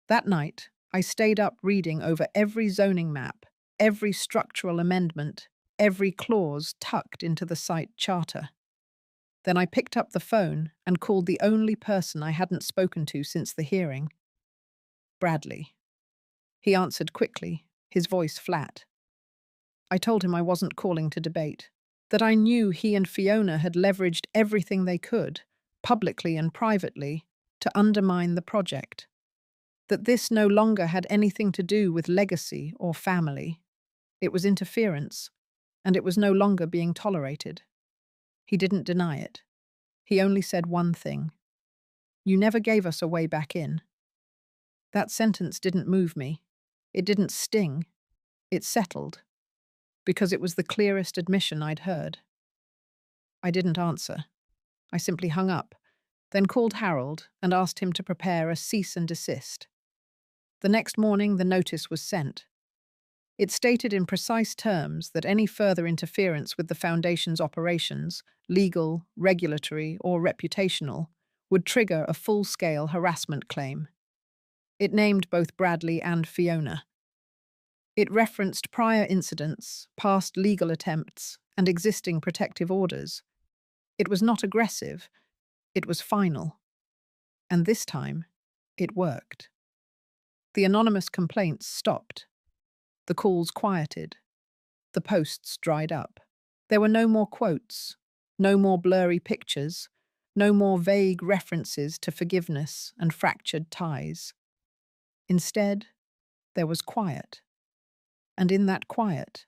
That night, I stayed up reading over every zoning map, every structural amendment, every clause tucked into the site charter. Then I picked up the phone and called the only person I hadn't spoken to since the hearing. Bradley. He answered quickly, his voice flat. I told him I wasn't calling to debate, that I knew he and Fiona had leveraged everything they could, publicly and privately, to undermine the project. That this no longer had anything to do with legacy or family. It was interference, and it was no longer being tolerated. He didn't deny it. He only said one thing. You never gave us a way back in. That sentence didn't move me. It didn't sting. It settled. Because it was the clearest admission I'd heard. I didn't answer. I simply hung up, then called Harold and asked him to prepare a cease and desist. The next morning, the notice was sent. It stated in precise terms that any further interference with the Foundation's operations, legal, regulatory, or reputational, would trigger a full-scale harassment claim. It named both Bradley and Fiona. It referenced prior incidents, past legal attempts, and existing protective orders. It was not aggressive, it was final. And this time, it worked. The anonymous complaints stopped. The calls quieted. The posts dried up. There were no more quotes, no more blurry pictures, no more vague references to forgiveness and fractured ties. Instead, there was quiet. And in that quiet,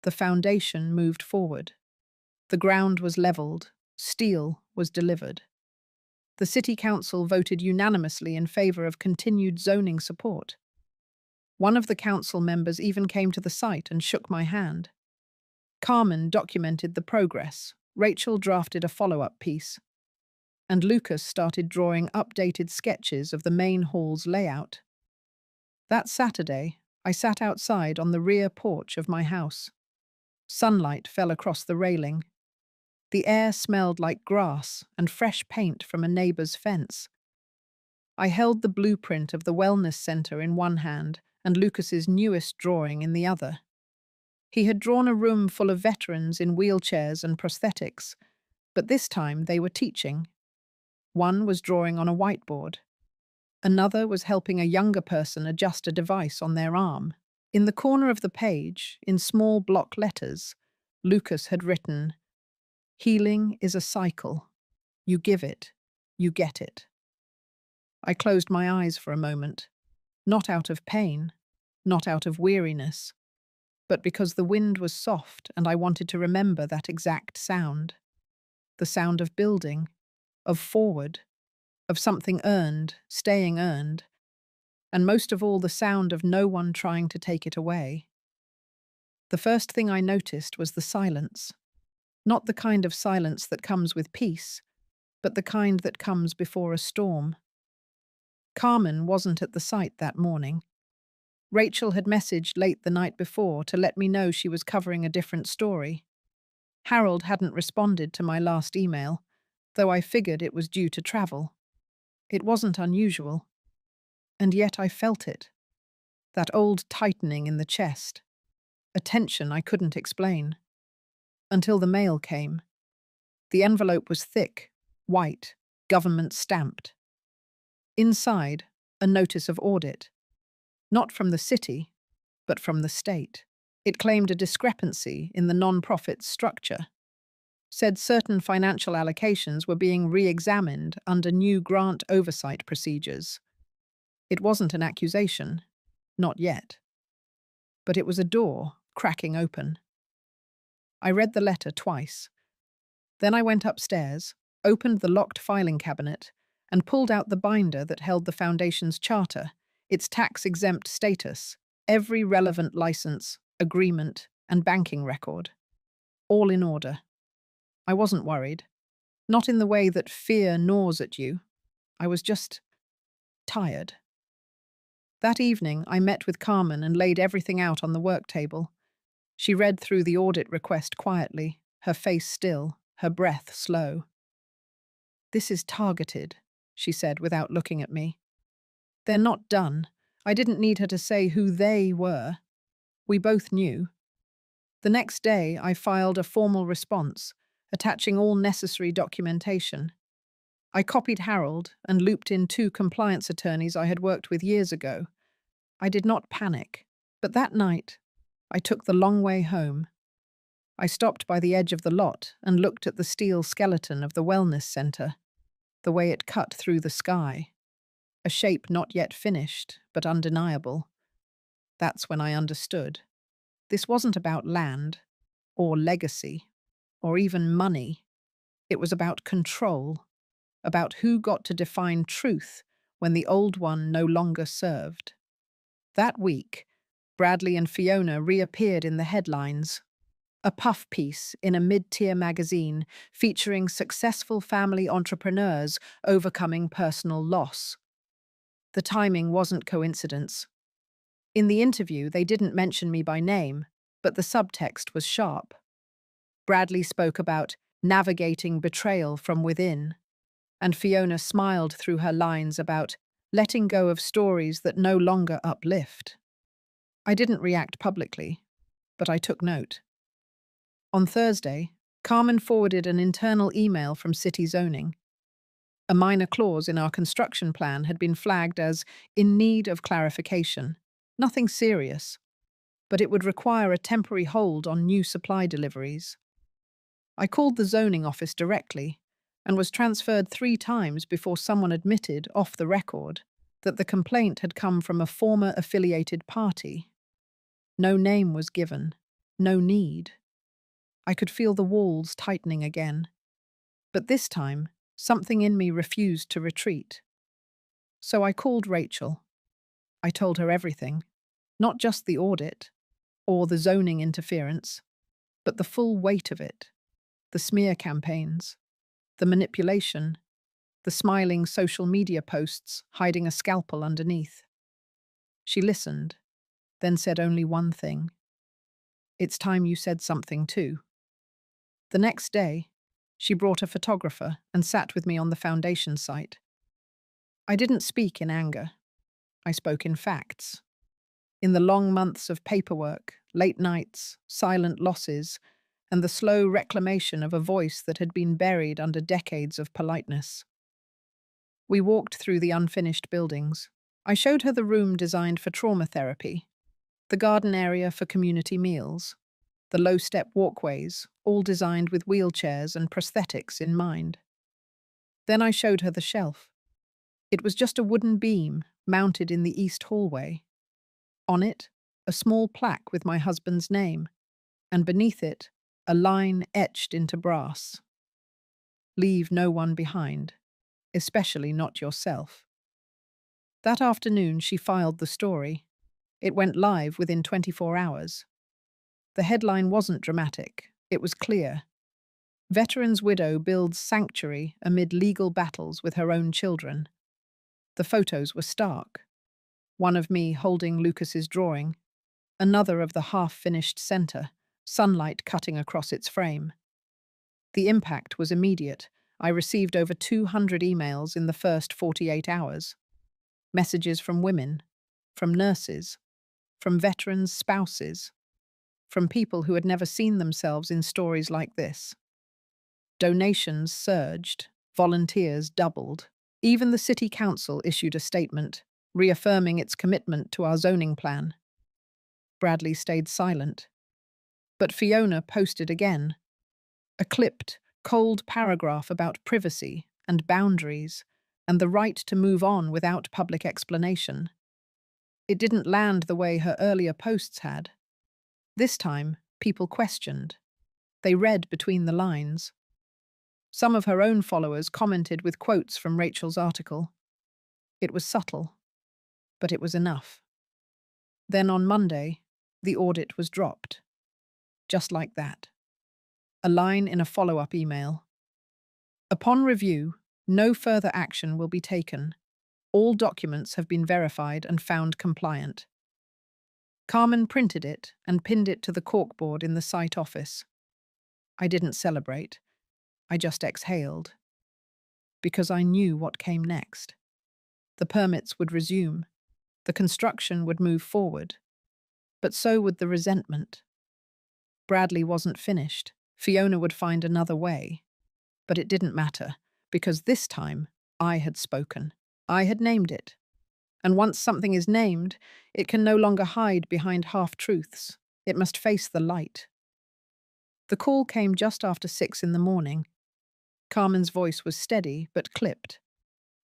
the foundation moved forward. The ground was leveled, steel was delivered. The City Council voted unanimously in favour of continued zoning support. One of the council members even came to the site and shook my hand. Carmen documented the progress, Rachel drafted a follow-up piece, and Lucas started drawing updated sketches of the main hall's layout. That Saturday, I sat outside on the rear porch of my house. Sunlight fell across the railing. The air smelled like grass and fresh paint from a neighbour's fence. I held the blueprint of the wellness centre in one hand and Lucas's newest drawing in the other. He had drawn a room full of veterans in wheelchairs and prosthetics, but this time they were teaching. One was drawing on a whiteboard. Another was helping a younger person adjust a device on their arm. In the corner of the page, in small block letters, Lucas had written, "Healing is a cycle. You give it, you get it." I closed my eyes for a moment, not out of pain, not out of weariness, but because the wind was soft and I wanted to remember that exact sound. The sound of building, of forward, of something earned, staying earned, and most of all the sound of no one trying to take it away. The first thing I noticed was the silence. Not the kind of silence that comes with peace, but the kind that comes before a storm. Carmen wasn't at the site that morning. Rachel had messaged late the night before to let me know she was covering a different story. Harold hadn't responded to my last email, though I figured it was due to travel. It wasn't unusual. And yet I felt it. That old tightening in the chest. A tension I couldn't explain. Until the mail came. The envelope was thick, white, government stamped. Inside, a notice of audit. Not from the city, but from the state. It claimed a discrepancy in the non-profit's structure. Said certain financial allocations were being re-examined under new grant oversight procedures. It wasn't an accusation, not yet. But it was a door cracking open. I read the letter twice. Then I went upstairs, opened the locked filing cabinet, and pulled out the binder that held the Foundation's charter, its tax-exempt status, every relevant license, agreement, and banking record. All in order. I wasn't worried. Not in the way that fear gnaws at you. I was just tired. That evening, I met with Carmen and laid everything out on the work table. She read through the audit request quietly, her face still, her breath slow. "This is targeted," she said without looking at me. "They're not done." I didn't need her to say who they were. We both knew. The next day, I filed a formal response, attaching all necessary documentation. I copied Harold and looped in 2 compliance attorneys I had worked with years ago. I did not panic, but that night, I took the long way home. I stopped by the edge of the lot and looked at the steel skeleton of the wellness centre, the way it cut through the sky. A shape not yet finished, but undeniable. That's when I understood. This wasn't about land, or legacy, or even money. It was about control, about who got to define truth when the old one no longer served. That week, Bradley and Fiona reappeared in the headlines. A puff piece in a mid-tier magazine featuring successful family entrepreneurs overcoming personal loss. The timing wasn't coincidence. In the interview, they didn't mention me by name, but the subtext was sharp. Bradley spoke about navigating betrayal from within. And Fiona smiled through her lines about letting go of stories that no longer uplift. I didn't react publicly, but I took note. On Thursday, Carmen forwarded an internal email from City Zoning. A minor clause in our construction plan had been flagged as in need of clarification. Nothing serious, but it would require a temporary hold on new supply deliveries. I called the zoning office directly and was transferred 3 times before someone admitted, off the record, that the complaint had come from a former affiliated party. No name was given, no need. I could feel the walls tightening again. But this time, something in me refused to retreat. So I called Rachel. I told her everything, not just the audit or the zoning interference, but the full weight of it, the smear campaigns, the manipulation, the smiling social media posts hiding a scalpel underneath. She listened, then said only one thing. "It's time you said something too." The next day, she brought a photographer and sat with me on the foundation site. I didn't speak in anger. I spoke in facts. In the long months of paperwork, late nights, silent losses, and the slow reclamation of a voice that had been buried under decades of politeness. We walked through the unfinished buildings. I showed her the room designed for trauma therapy, the garden area for community meals, the low-step walkways, all designed with wheelchairs and prosthetics in mind. Then I showed her the shelf. It was just a wooden beam mounted in the east hallway. On it, a small plaque with my husband's name, and beneath it, a line etched into brass. "Leave no one behind, especially not yourself." That afternoon, she filed the story. It went live within 24 hours. The headline wasn't dramatic. It was clear. Veteran's widow builds sanctuary amid legal battles with her own children. The photos were stark. One of me holding Lucas's drawing, another of the half-finished center, sunlight cutting across its frame. The impact was immediate. I received over 200 emails in the first 48 hours. Messages from women, from nurses, from veterans' spouses, from people who had never seen themselves in stories like this. Donations surged, volunteers doubled. Even the city council issued a statement, reaffirming its commitment to our zoning plan. Bradley stayed silent. But Fiona posted again. A clipped, cold paragraph about privacy and boundaries and the right to move on without public explanation. It didn't land the way her earlier posts had. This time, people questioned. They read between the lines. Some of her own followers commented with quotes from Rachel's article. It was subtle, but it was enough. Then on Monday, the audit was dropped. Just like that. A line in a follow-up email. Upon review, no further action will be taken. All documents have been verified and found compliant. Carmen printed it and pinned it to the corkboard in the site office. I didn't celebrate. I just exhaled. Because I knew what came next. The permits would resume. The construction would move forward. But so would the resentment. Bradley wasn't finished. Fiona would find another way. But it didn't matter, because this time I had spoken. I had named it. And once something is named, it can no longer hide behind half-truths. It must face the light. The call came just after 6 in the morning. Carmen's voice was steady but clipped.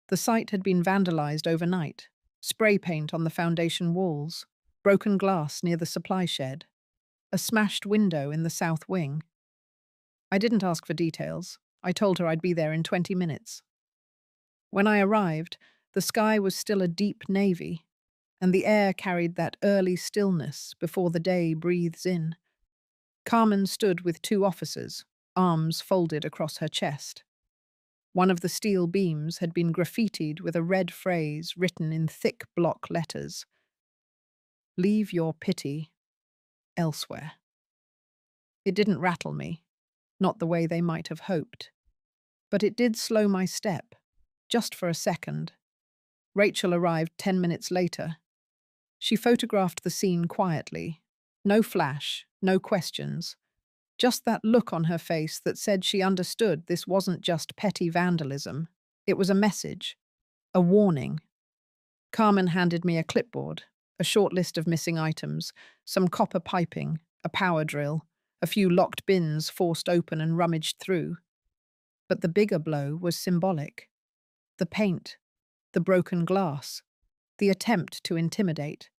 The site had been vandalized overnight. Spray paint on the foundation walls, broken glass near the supply shed, a smashed window in the south wing. I didn't ask for details. I told her I'd be there in 20 minutes. When I arrived, the sky was still a deep navy, and the air carried that early stillness before the day breathes in. Carmen stood with 2 officers, arms folded across her chest. One of the steel beams had been graffitied with a red phrase written in thick block letters. "Leave your pity elsewhere." It didn't rattle me, not the way they might have hoped. But it did slow my step. just for a second. Rachel arrived 10 minutes later. She photographed the scene quietly. No flash, no questions. Just that look on her face that said she understood this wasn't just petty vandalism. It was a message, a warning. Carmen handed me a clipboard, a short list of missing items, some copper piping, a power drill, a few locked bins forced open and rummaged through. But the bigger blow was symbolic. The paint, the broken glass, the attempt to intimidate.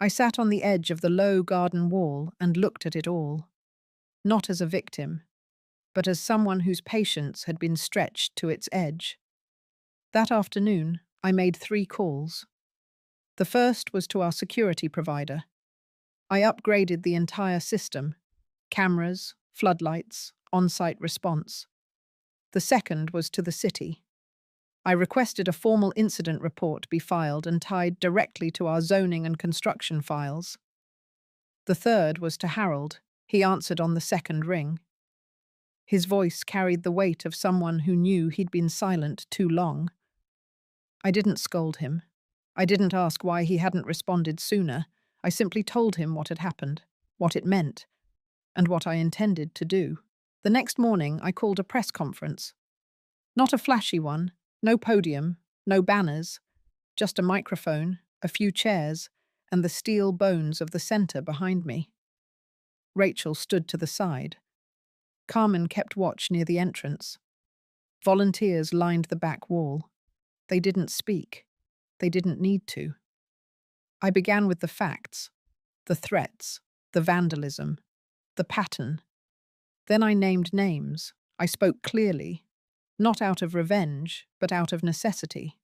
I sat on the edge of the low garden wall and looked at it all, not as a victim, but as someone whose patience had been stretched to its edge. That afternoon, I made 3 calls. The first was to our security provider. I upgraded the entire system: cameras, floodlights, on-site response. The second was to the city. I requested a formal incident report be filed and tied directly to our zoning and construction files. The third was to Harold. He answered on the second ring. His voice carried the weight of someone who knew he'd been silent too long. I didn't scold him. I didn't ask why he hadn't responded sooner. I simply told him what had happened, what it meant, and what I intended to do. The next morning, I called a press conference. Not a flashy one, no podium, no banners, just a microphone, a few chairs, and the steel bones of the center behind me. Rachel stood to the side. Carmen kept watch near the entrance. Volunteers lined the back wall. They didn't speak. They didn't need to. I began with the facts, the threats, the vandalism, the pattern. Then I named names. I spoke clearly, not out of revenge, but out of necessity.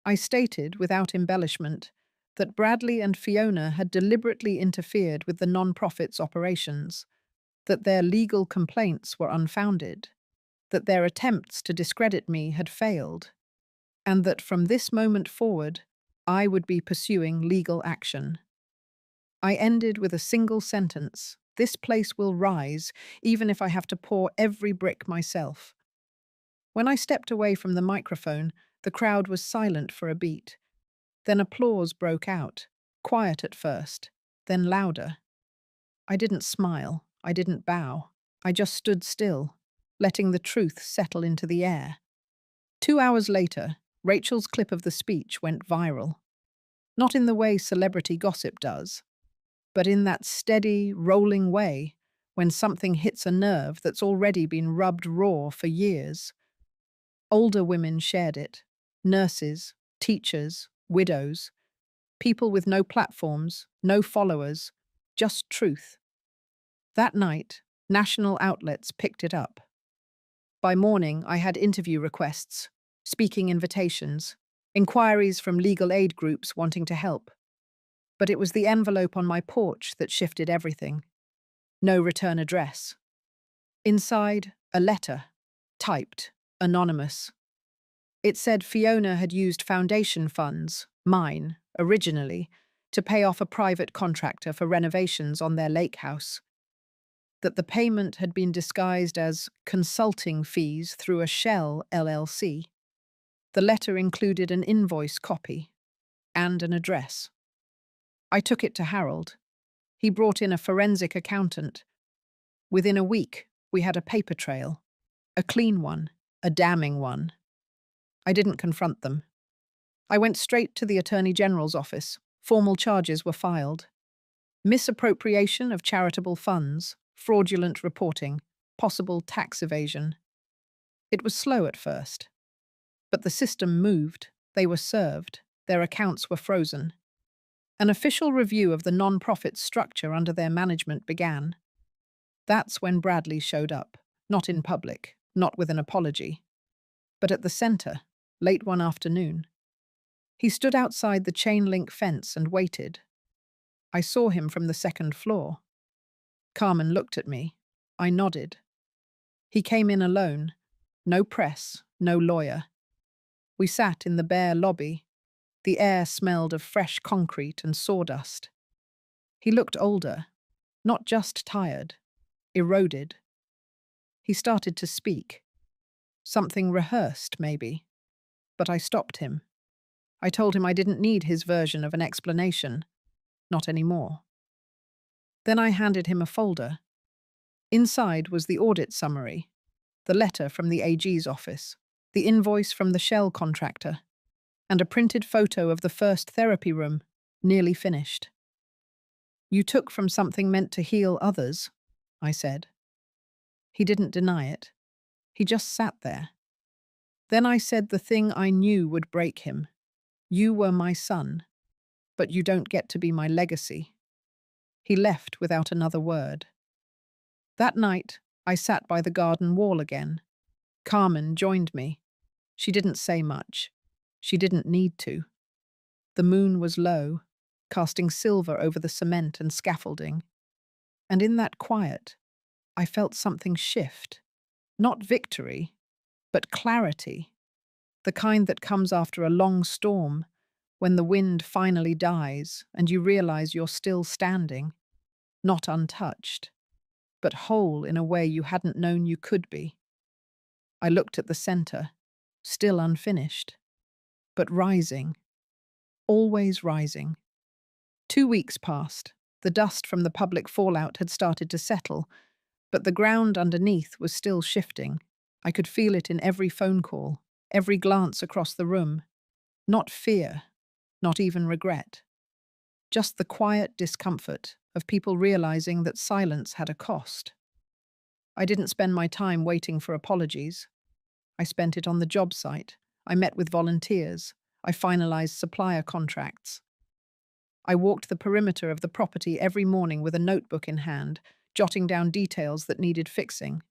I stated, without embellishment, that Bradley and Fiona had deliberately interfered with the non-profit's operations, that their legal complaints were unfounded, that their attempts to discredit me had failed, and that from this moment forward, I would be pursuing legal action. I ended with a single sentence: this place will rise, even if I have to pour every brick myself. When I stepped away from the microphone, the crowd was silent for a beat. Then applause broke out, quiet at first, then louder. I didn't smile, I didn't bow. I just stood still, letting the truth settle into the air. 2 hours later, Rachel's clip of the speech went viral. Not in the way celebrity gossip does, but in that steady, rolling way when something hits a nerve that's already been rubbed raw for years. Older women shared it: nurses, teachers, widows, people with no platforms, no followers, just truth. That night, national outlets picked it up. By morning, I had interview requests, speaking invitations, inquiries from legal aid groups wanting to help. But it was the envelope on my porch that shifted everything. No return address. Inside, a letter, typed, anonymous. It said Fiona had used foundation funds, mine, originally, to pay off a private contractor for renovations on their lake house. That the payment had been disguised as consulting fees through a shell LLC. The letter included an invoice copy and an address. I took it to Harold. He brought in a forensic accountant. Within a week, we had a paper trail. A clean one, a damning one. I didn't confront them. I went straight to the Attorney General's office. Formal charges were filed. Misappropriation of charitable funds, fraudulent reporting, possible tax evasion. It was slow at first. But the system moved. They were served. Their accounts were frozen. An official review of the non-profit structure under their management began. That's when Bradley showed up, not in public, not with an apology, but at the center, late one afternoon. He stood outside the chain-link fence and waited. I saw him from the second floor. Carmen looked at me. I nodded. He came in alone. No press, no lawyer. We sat in the bare lobby. The air smelled of fresh concrete and sawdust. He looked older, not just tired, eroded. He started to speak. Something rehearsed, maybe, But I stopped him. I told him I didn't need his version of an explanation. Not anymore. Then I handed him a folder. Inside was the audit summary, the letter from the AG's office, the invoice from the Shell contractor, and a printed photo of the first therapy room, nearly finished. "You took from something meant to heal others," I said. He didn't deny it. He just sat there. Then I said the thing I knew would break him. "You were my son, but you don't get to be my legacy." He left without another word. That night, I sat by the garden wall again. Carmen joined me. She didn't say much. She didn't need to. The moon was low, casting silver over the cement and scaffolding. And in that quiet, I felt something shift. Not victory, but clarity. The kind that comes after a long storm, when the wind finally dies and you realize you're still standing, not untouched, but whole in a way you hadn't known you could be. I looked at the center, still unfinished, but rising, always rising. 2 weeks passed. The dust from the public fallout had started to settle, but the ground underneath was still shifting. I could feel it in every phone call, every glance across the room. Not fear, not even regret. Just the quiet discomfort of people realizing that silence had a cost. I didn't spend my time waiting for apologies. I spent it on the job site. I met with volunteers. I finalized supplier contracts. I walked the perimeter of the property every morning with a notebook in hand, jotting down details that needed fixing.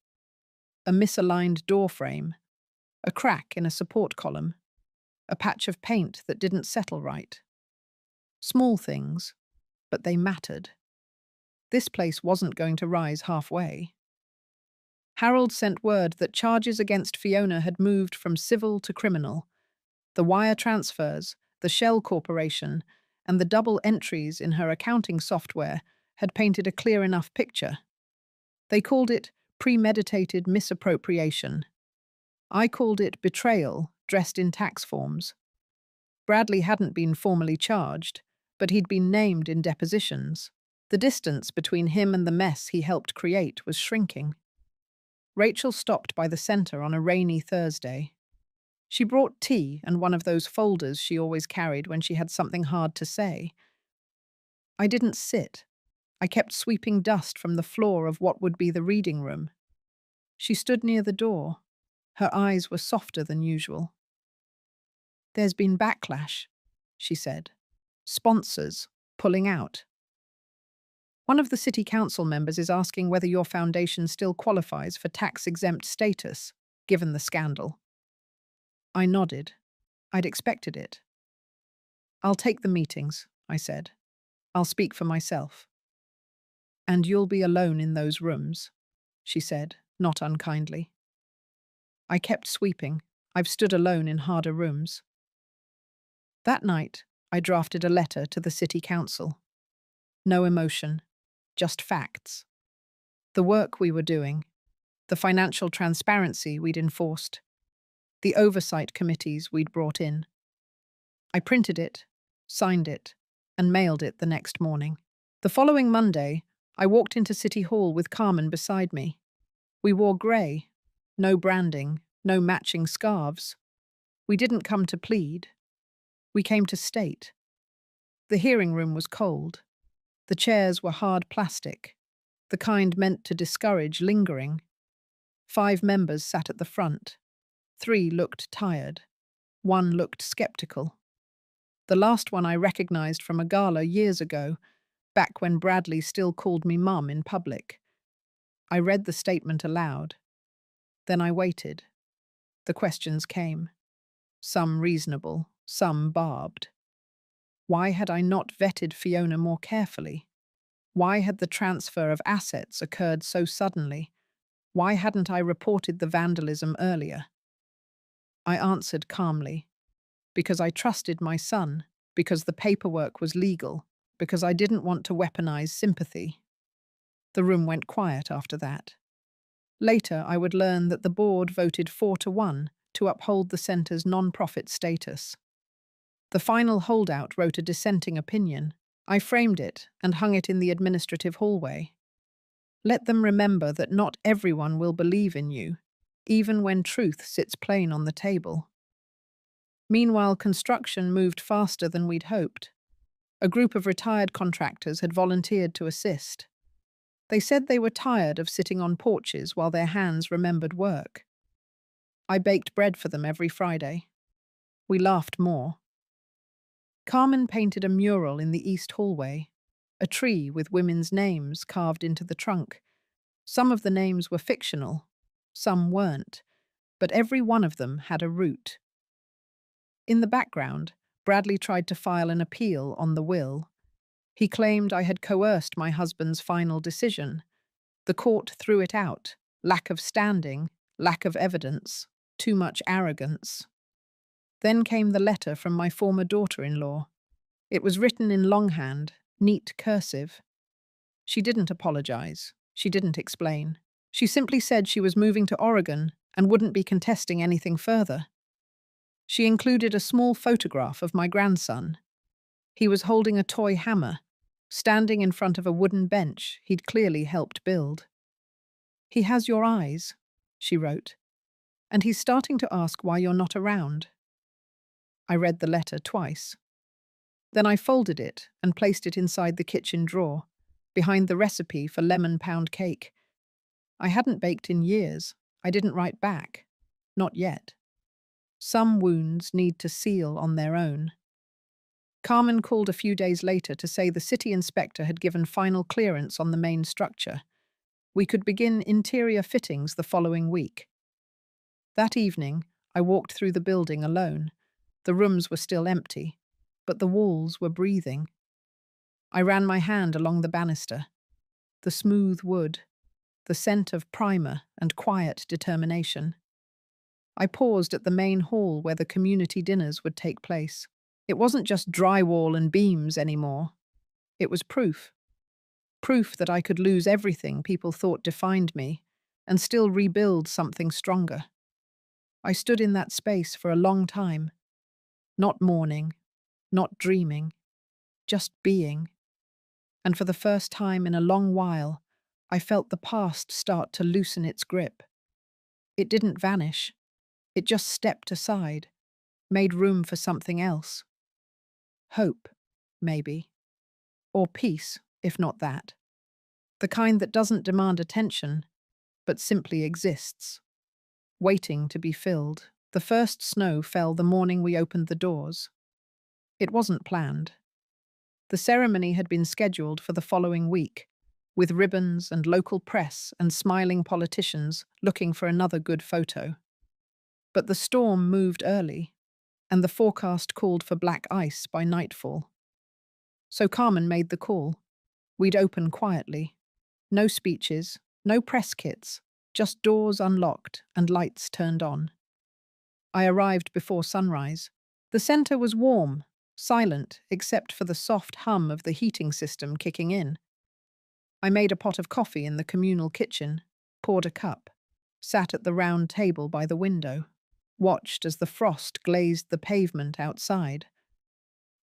A misaligned door frame, a crack in a support column, a patch of paint that didn't settle right. Small things, but they mattered. This place wasn't going to rise halfway. Harold sent word that charges against Fiona had moved from civil to criminal. The wire transfers, the Shell Corporation, and the double entries in her accounting software had painted a clear enough picture. They called it premeditated misappropriation. I called it betrayal dressed in tax forms. Bradley hadn't been formally charged, but he'd been named in depositions. The distance between him and the mess he helped create was shrinking. Rachel stopped by the center on a rainy Thursday. She brought tea and one of those folders she always carried when she had something hard to say. I didn't sit. I kept sweeping dust from the floor of what would be the reading room. She stood near the door. Her eyes were softer than usual. "There's been backlash," she said. "Sponsors pulling out. One of the city council members is asking whether your foundation still qualifies for tax-exempt status, given the scandal." I nodded. I'd expected it. "I'll take the meetings," I said. "I'll speak for myself." "And you'll be alone in those rooms," she said, not unkindly. I kept sweeping. I've stood alone in harder rooms. That night, I drafted a letter to the city council. No emotion, just facts. The work we were doing, the financial transparency we'd enforced, the oversight committees we'd brought in. I printed it, signed it, and mailed it the next morning. The following Monday, I walked into City Hall with Carmen beside me. We wore grey, no branding, no matching scarves. We didn't come to plead. We came to state. The hearing room was cold. The chairs were hard plastic, the kind meant to discourage lingering. 5 members sat at the front. 3 looked tired. 1 looked skeptical. The last one I recognized from a gala years ago, back when Bradley still called me Mum in public. I read the statement aloud. Then I waited. The questions came. Some reasonable, some barbed. Why had I not vetted Fiona more carefully? Why had the transfer of assets occurred so suddenly? Why hadn't I reported the vandalism earlier? I answered calmly. Because I trusted my son, because the paperwork was legal, because I didn't want to weaponize sympathy. The room went quiet after that. Later, I would learn that the board voted 4-1 to uphold the centre's non-profit status. The final holdout wrote a dissenting opinion. I framed it and hung it in the administrative hallway. Let them remember that not everyone will believe in you, even when truth sits plain on the table. Meanwhile, construction moved faster than we'd hoped. A group of retired contractors had volunteered to assist. They said they were tired of sitting on porches while their hands remembered work. I baked bread for them every Friday. We laughed more. Carmen painted a mural in the east hallway, a tree with women's names carved into the trunk. Some of the names were fictional, some weren't, but every one of them had a root. In the background, Bradley tried to file an appeal on the will. He claimed I had coerced my husband's final decision. The court threw it out. Lack of standing, lack of evidence, too much arrogance. Then came the letter from my former daughter-in-law. It was written in longhand, neat cursive. She didn't apologize. She didn't explain. She simply said she was moving to Oregon and wouldn't be contesting anything further. She included a small photograph of my grandson. He was holding a toy hammer, standing in front of a wooden bench he'd clearly helped build. "He has your eyes," she wrote, "and he's starting to ask why you're not around." I read the letter twice. Then I folded it and placed it inside the kitchen drawer, behind the recipe for lemon pound cake. I hadn't baked in years. I didn't write back. Not yet. Some wounds need to seal on their own. Carmen called a few days later to say the city inspector had given final clearance on the main structure. We could begin interior fittings the following week. That evening, I walked through the building alone. The rooms were still empty, but the walls were breathing. I ran my hand along the banister. The smooth wood, the scent of primer and quiet determination. I paused at the main hall where the community dinners would take place. It wasn't just drywall and beams anymore. It was proof. Proof that I could lose everything people thought defined me and still rebuild something stronger. I stood in that space for a long time, not mourning, not dreaming, just being. And for the first time in a long while, I felt the past start to loosen its grip. It didn't vanish. It just stepped aside, made room for something else. Hope, maybe. Or peace, if not that. The kind that doesn't demand attention, but simply exists, waiting to be filled. The first snow fell the morning we opened the doors. It wasn't planned. The ceremony had been scheduled for the following week, with ribbons and local press and smiling politicians looking for another good photo. But the storm moved early, and the forecast called for black ice by nightfall. So Carmen made the call. We'd open quietly. No speeches, no press kits, just doors unlocked and lights turned on. I arrived before sunrise. The center was warm, silent except for the soft hum of the heating system kicking in. I made a pot of coffee in the communal kitchen, poured a cup, sat at the round table by the window, watched as the frost glazed the pavement outside.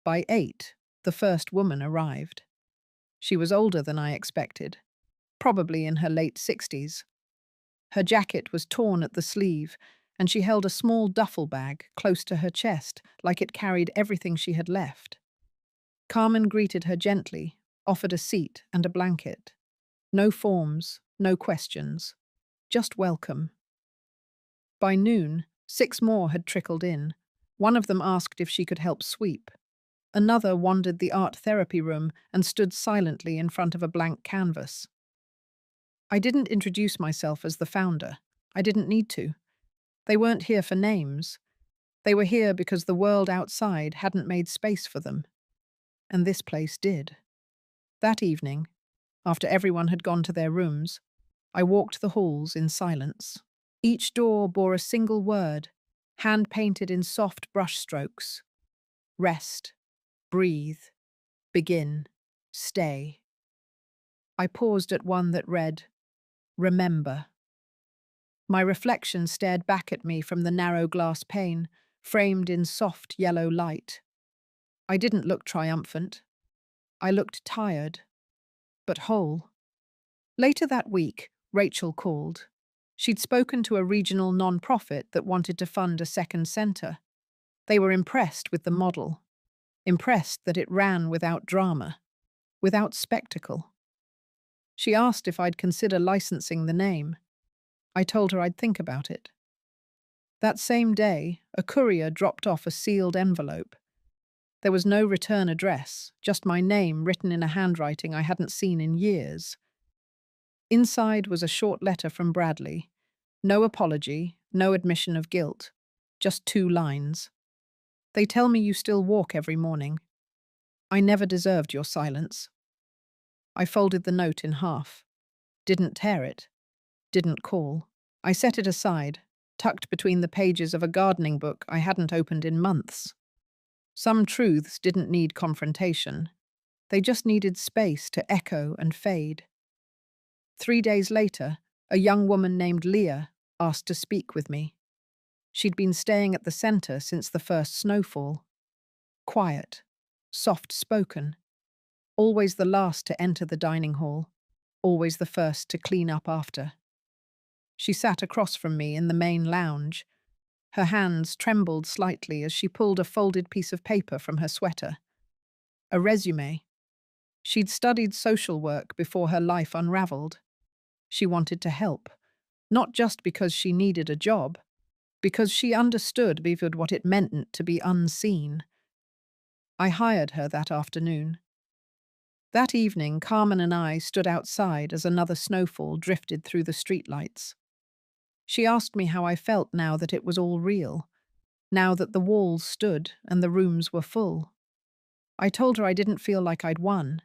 By 8, the first woman arrived. She was older than I expected, probably in her late 60s. Her jacket was torn at the sleeve, and she held a small duffel bag close to her chest, like it carried everything she had left. Carmen greeted her gently, offered a seat and a blanket. No forms, no questions, just welcome. By noon, 6 more had trickled in. One of them asked if she could help sweep. Another wandered the art therapy room and stood silently in front of a blank canvas. I didn't introduce myself as the founder. I didn't need to. They weren't here for names. They were here because the world outside hadn't made space for them. And this place did. That evening, after everyone had gone to their rooms, I walked the halls in silence. Each door bore a single word, hand-painted in soft brushstrokes. Rest, breathe, begin, stay. I paused at one that read, "Remember." My reflection stared back at me from the narrow glass pane, framed in soft yellow light. I didn't look triumphant. I looked tired, but whole. Later that week, Rachel called. She'd spoken to a regional non-profit that wanted to fund a second centre. They were impressed with the model, impressed that it ran without drama, without spectacle. She asked if I'd consider licensing the name. I told her I'd think about it. That same day, a courier dropped off a sealed envelope. There was no return address, just my name written in a handwriting I hadn't seen in years. Inside was a short letter from Bradley. No apology, no admission of guilt, just 2 lines. They tell me you still walk every morning. I never deserved your silence. I folded the note in half. Didn't tear it. Didn't call. I set it aside, tucked between the pages of a gardening book I hadn't opened in months. Some truths didn't need confrontation. They just needed space to echo and fade. 3 days later, a young woman named Leah asked to speak with me. She'd been staying at the centre since the first snowfall. Quiet, soft-spoken, always the last to enter the dining hall, always the first to clean up after. She sat across from me in the main lounge. Her hands trembled slightly as she pulled a folded piece of paper from her sweater. A resume. She'd studied social work before her life unraveled. She wanted to help, not just because she needed a job, because she understood what it meant to be unseen. I hired her that afternoon. That evening, Carmen and I stood outside as another snowfall drifted through the streetlights. She asked me how I felt now that it was all real, now that the walls stood and the rooms were full. I told her I didn't feel like I'd won,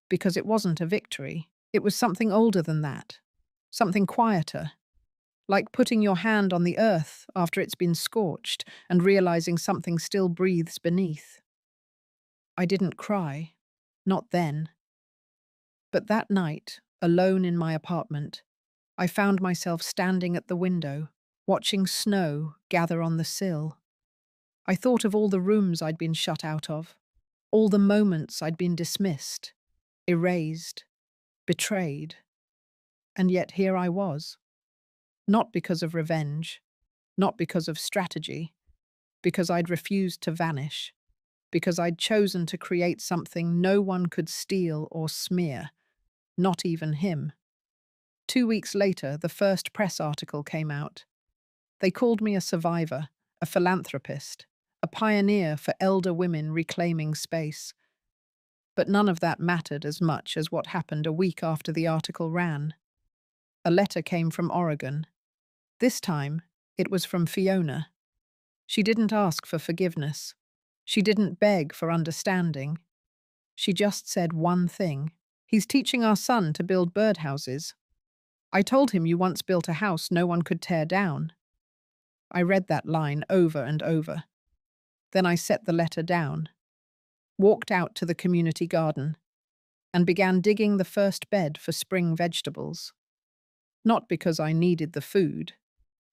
because it wasn't a victory. It was something older than that, something quieter, like putting your hand on the earth after it's been scorched and realizing something still breathes beneath. I didn't cry, not then. But that night, alone in my apartment, I found myself standing at the window, watching snow gather on the sill. I thought of all the rooms I'd been shut out of, all the moments I'd been dismissed, erased, betrayed. And yet here I was. Not because of revenge, not because of strategy, because I'd refused to vanish, because I'd chosen to create something no one could steal or smear, not even him. 2 weeks later, the first press article came out. They called me a survivor, a philanthropist, a pioneer for elder women reclaiming space. But none of that mattered as much as what happened a week after the article ran. A letter came from Oregon. This time, it was from Fiona. She didn't ask for forgiveness. She didn't beg for understanding. She just said one thing. He's teaching our son to build birdhouses. I told him you once built a house no one could tear down. I read that line over and over. Then I set the letter down, walked out to the community garden, and began digging the first bed for spring vegetables. Not because I needed the food,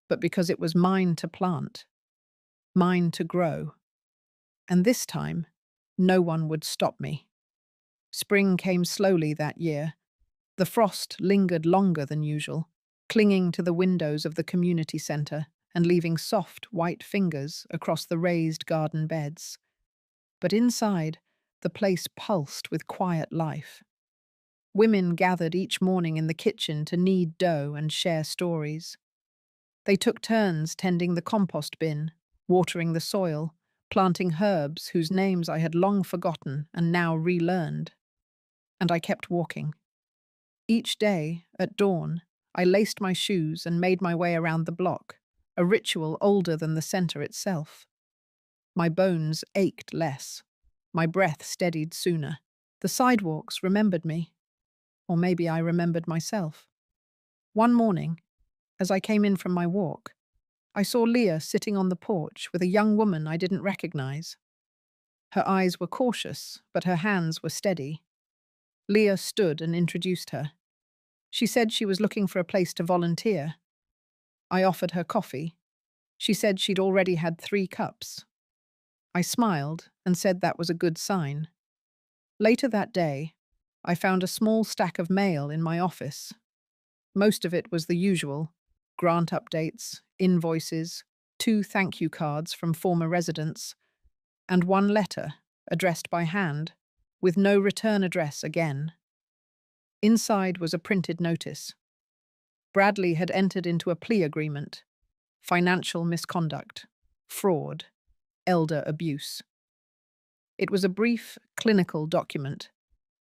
but because it was mine to plant, mine to grow. And this time, no one would stop me. Spring came slowly that year. The frost lingered longer than usual, clinging to the windows of the community centre and leaving soft, white fingers across the raised garden beds. But inside, the place pulsed with quiet life. Women gathered each morning in the kitchen to knead dough and share stories. They took turns tending the compost bin, watering the soil, planting herbs whose names I had long forgotten and now relearned. And I kept walking. Each day, at dawn, I laced my shoes and made my way around the block, a ritual older than the centre itself. My bones ached less. My breath steadied sooner. The sidewalks remembered me. Or maybe I remembered myself. One morning, as I came in from my walk, I saw Leah sitting on the porch with a young woman I didn't recognize. Her eyes were cautious, but her hands were steady. Leah stood and introduced her. She said she was looking for a place to volunteer. I offered her coffee. She said she'd already had 3 cups. I smiled and said that was a good sign. Later that day, I found a small stack of mail in my office. Most of it was the usual: grant updates, invoices, 2 thank you cards from former residents, and 1 letter, addressed by hand, with no return address again. Inside was a printed notice. Bradley had entered into a plea agreement: financial misconduct, fraud, elder abuse. It was a brief, clinical document.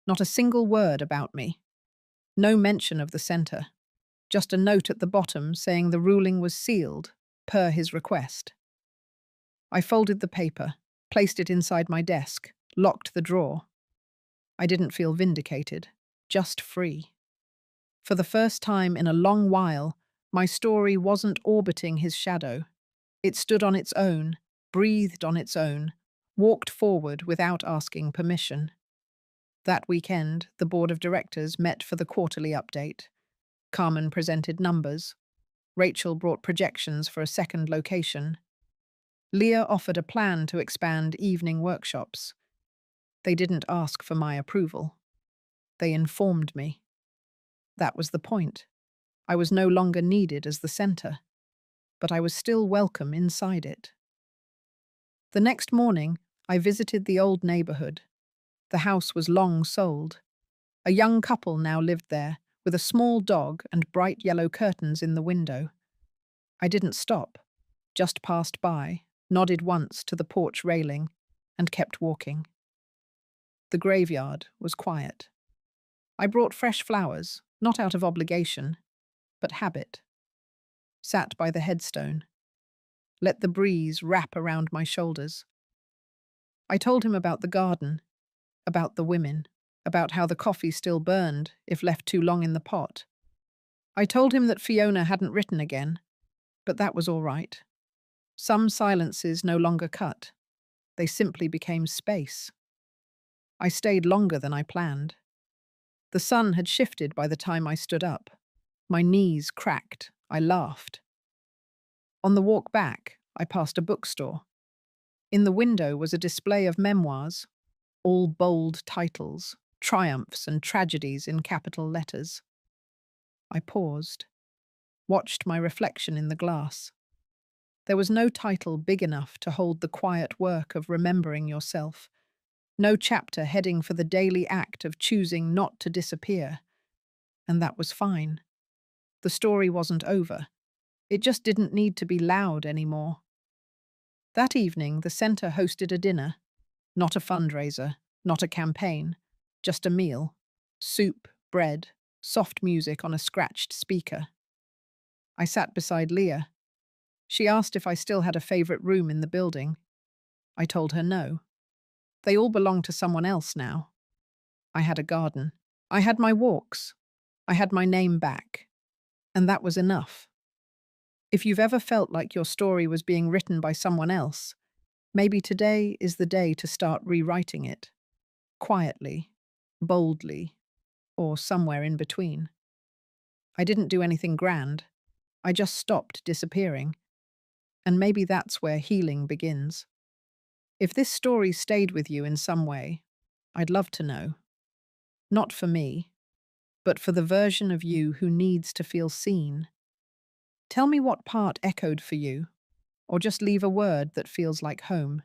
Not a single word about me. No mention of the centre. Just a note at the bottom saying the ruling was sealed, per his request. I folded the paper, placed it inside my desk, locked the drawer. I didn't feel vindicated, just free. For the first time in a long while, my story wasn't orbiting his shadow. It stood on its own, breathed on its own, walked forward without asking permission. That weekend, the board of directors met for the quarterly update. Carmen presented numbers. Rachel brought projections for a second location. Leah offered a plan to expand evening workshops. They didn't ask for my approval. They informed me. That was the point. I was no longer needed as the centre, but I was still welcome inside it. The next morning, I visited the old neighbourhood. The house was long sold. A young couple now lived there, with a small dog and bright yellow curtains in the window. I didn't stop, just passed by, nodded once to the porch railing, and kept walking. The graveyard was quiet. I brought fresh flowers, not out of obligation, but habit. Sat by the headstone. Let the breeze wrap around my shoulders. I told him about the garden, about the women, about how the coffee still burned if left too long in the pot. I told him that Fiona hadn't written again, but that was all right. Some silences no longer cut. They simply became space. I stayed longer than I planned. The sun had shifted by the time I stood up. My knees cracked. I laughed. On the walk back, I passed a bookstore. In the window was a display of memoirs, all bold titles, triumphs and tragedies in capital letters. I paused, watched my reflection in the glass. There was no title big enough to hold the quiet work of remembering yourself, no chapter heading for the daily act of choosing not to disappear. And that was fine. The story wasn't over. It just didn't need to be loud anymore. That evening, the centre hosted a dinner. Not a fundraiser, not a campaign, just a meal. Soup, bread, soft music on a scratched speaker. I sat beside Leah. She asked if I still had a favourite room in the building. I told her no. They all belonged to someone else now. I had a garden. I had my walks. I had my name back. And that was enough. If you've ever felt like your story was being written by someone else, maybe today is the day to start rewriting it. Quietly, boldly, or somewhere in between. I didn't do anything grand. I just stopped disappearing. And maybe that's where healing begins. If this story stayed with you in some way, I'd love to know. Not for me, but for the version of you who needs to feel seen. Tell me what part echoed for you, or just leave a word that feels like home.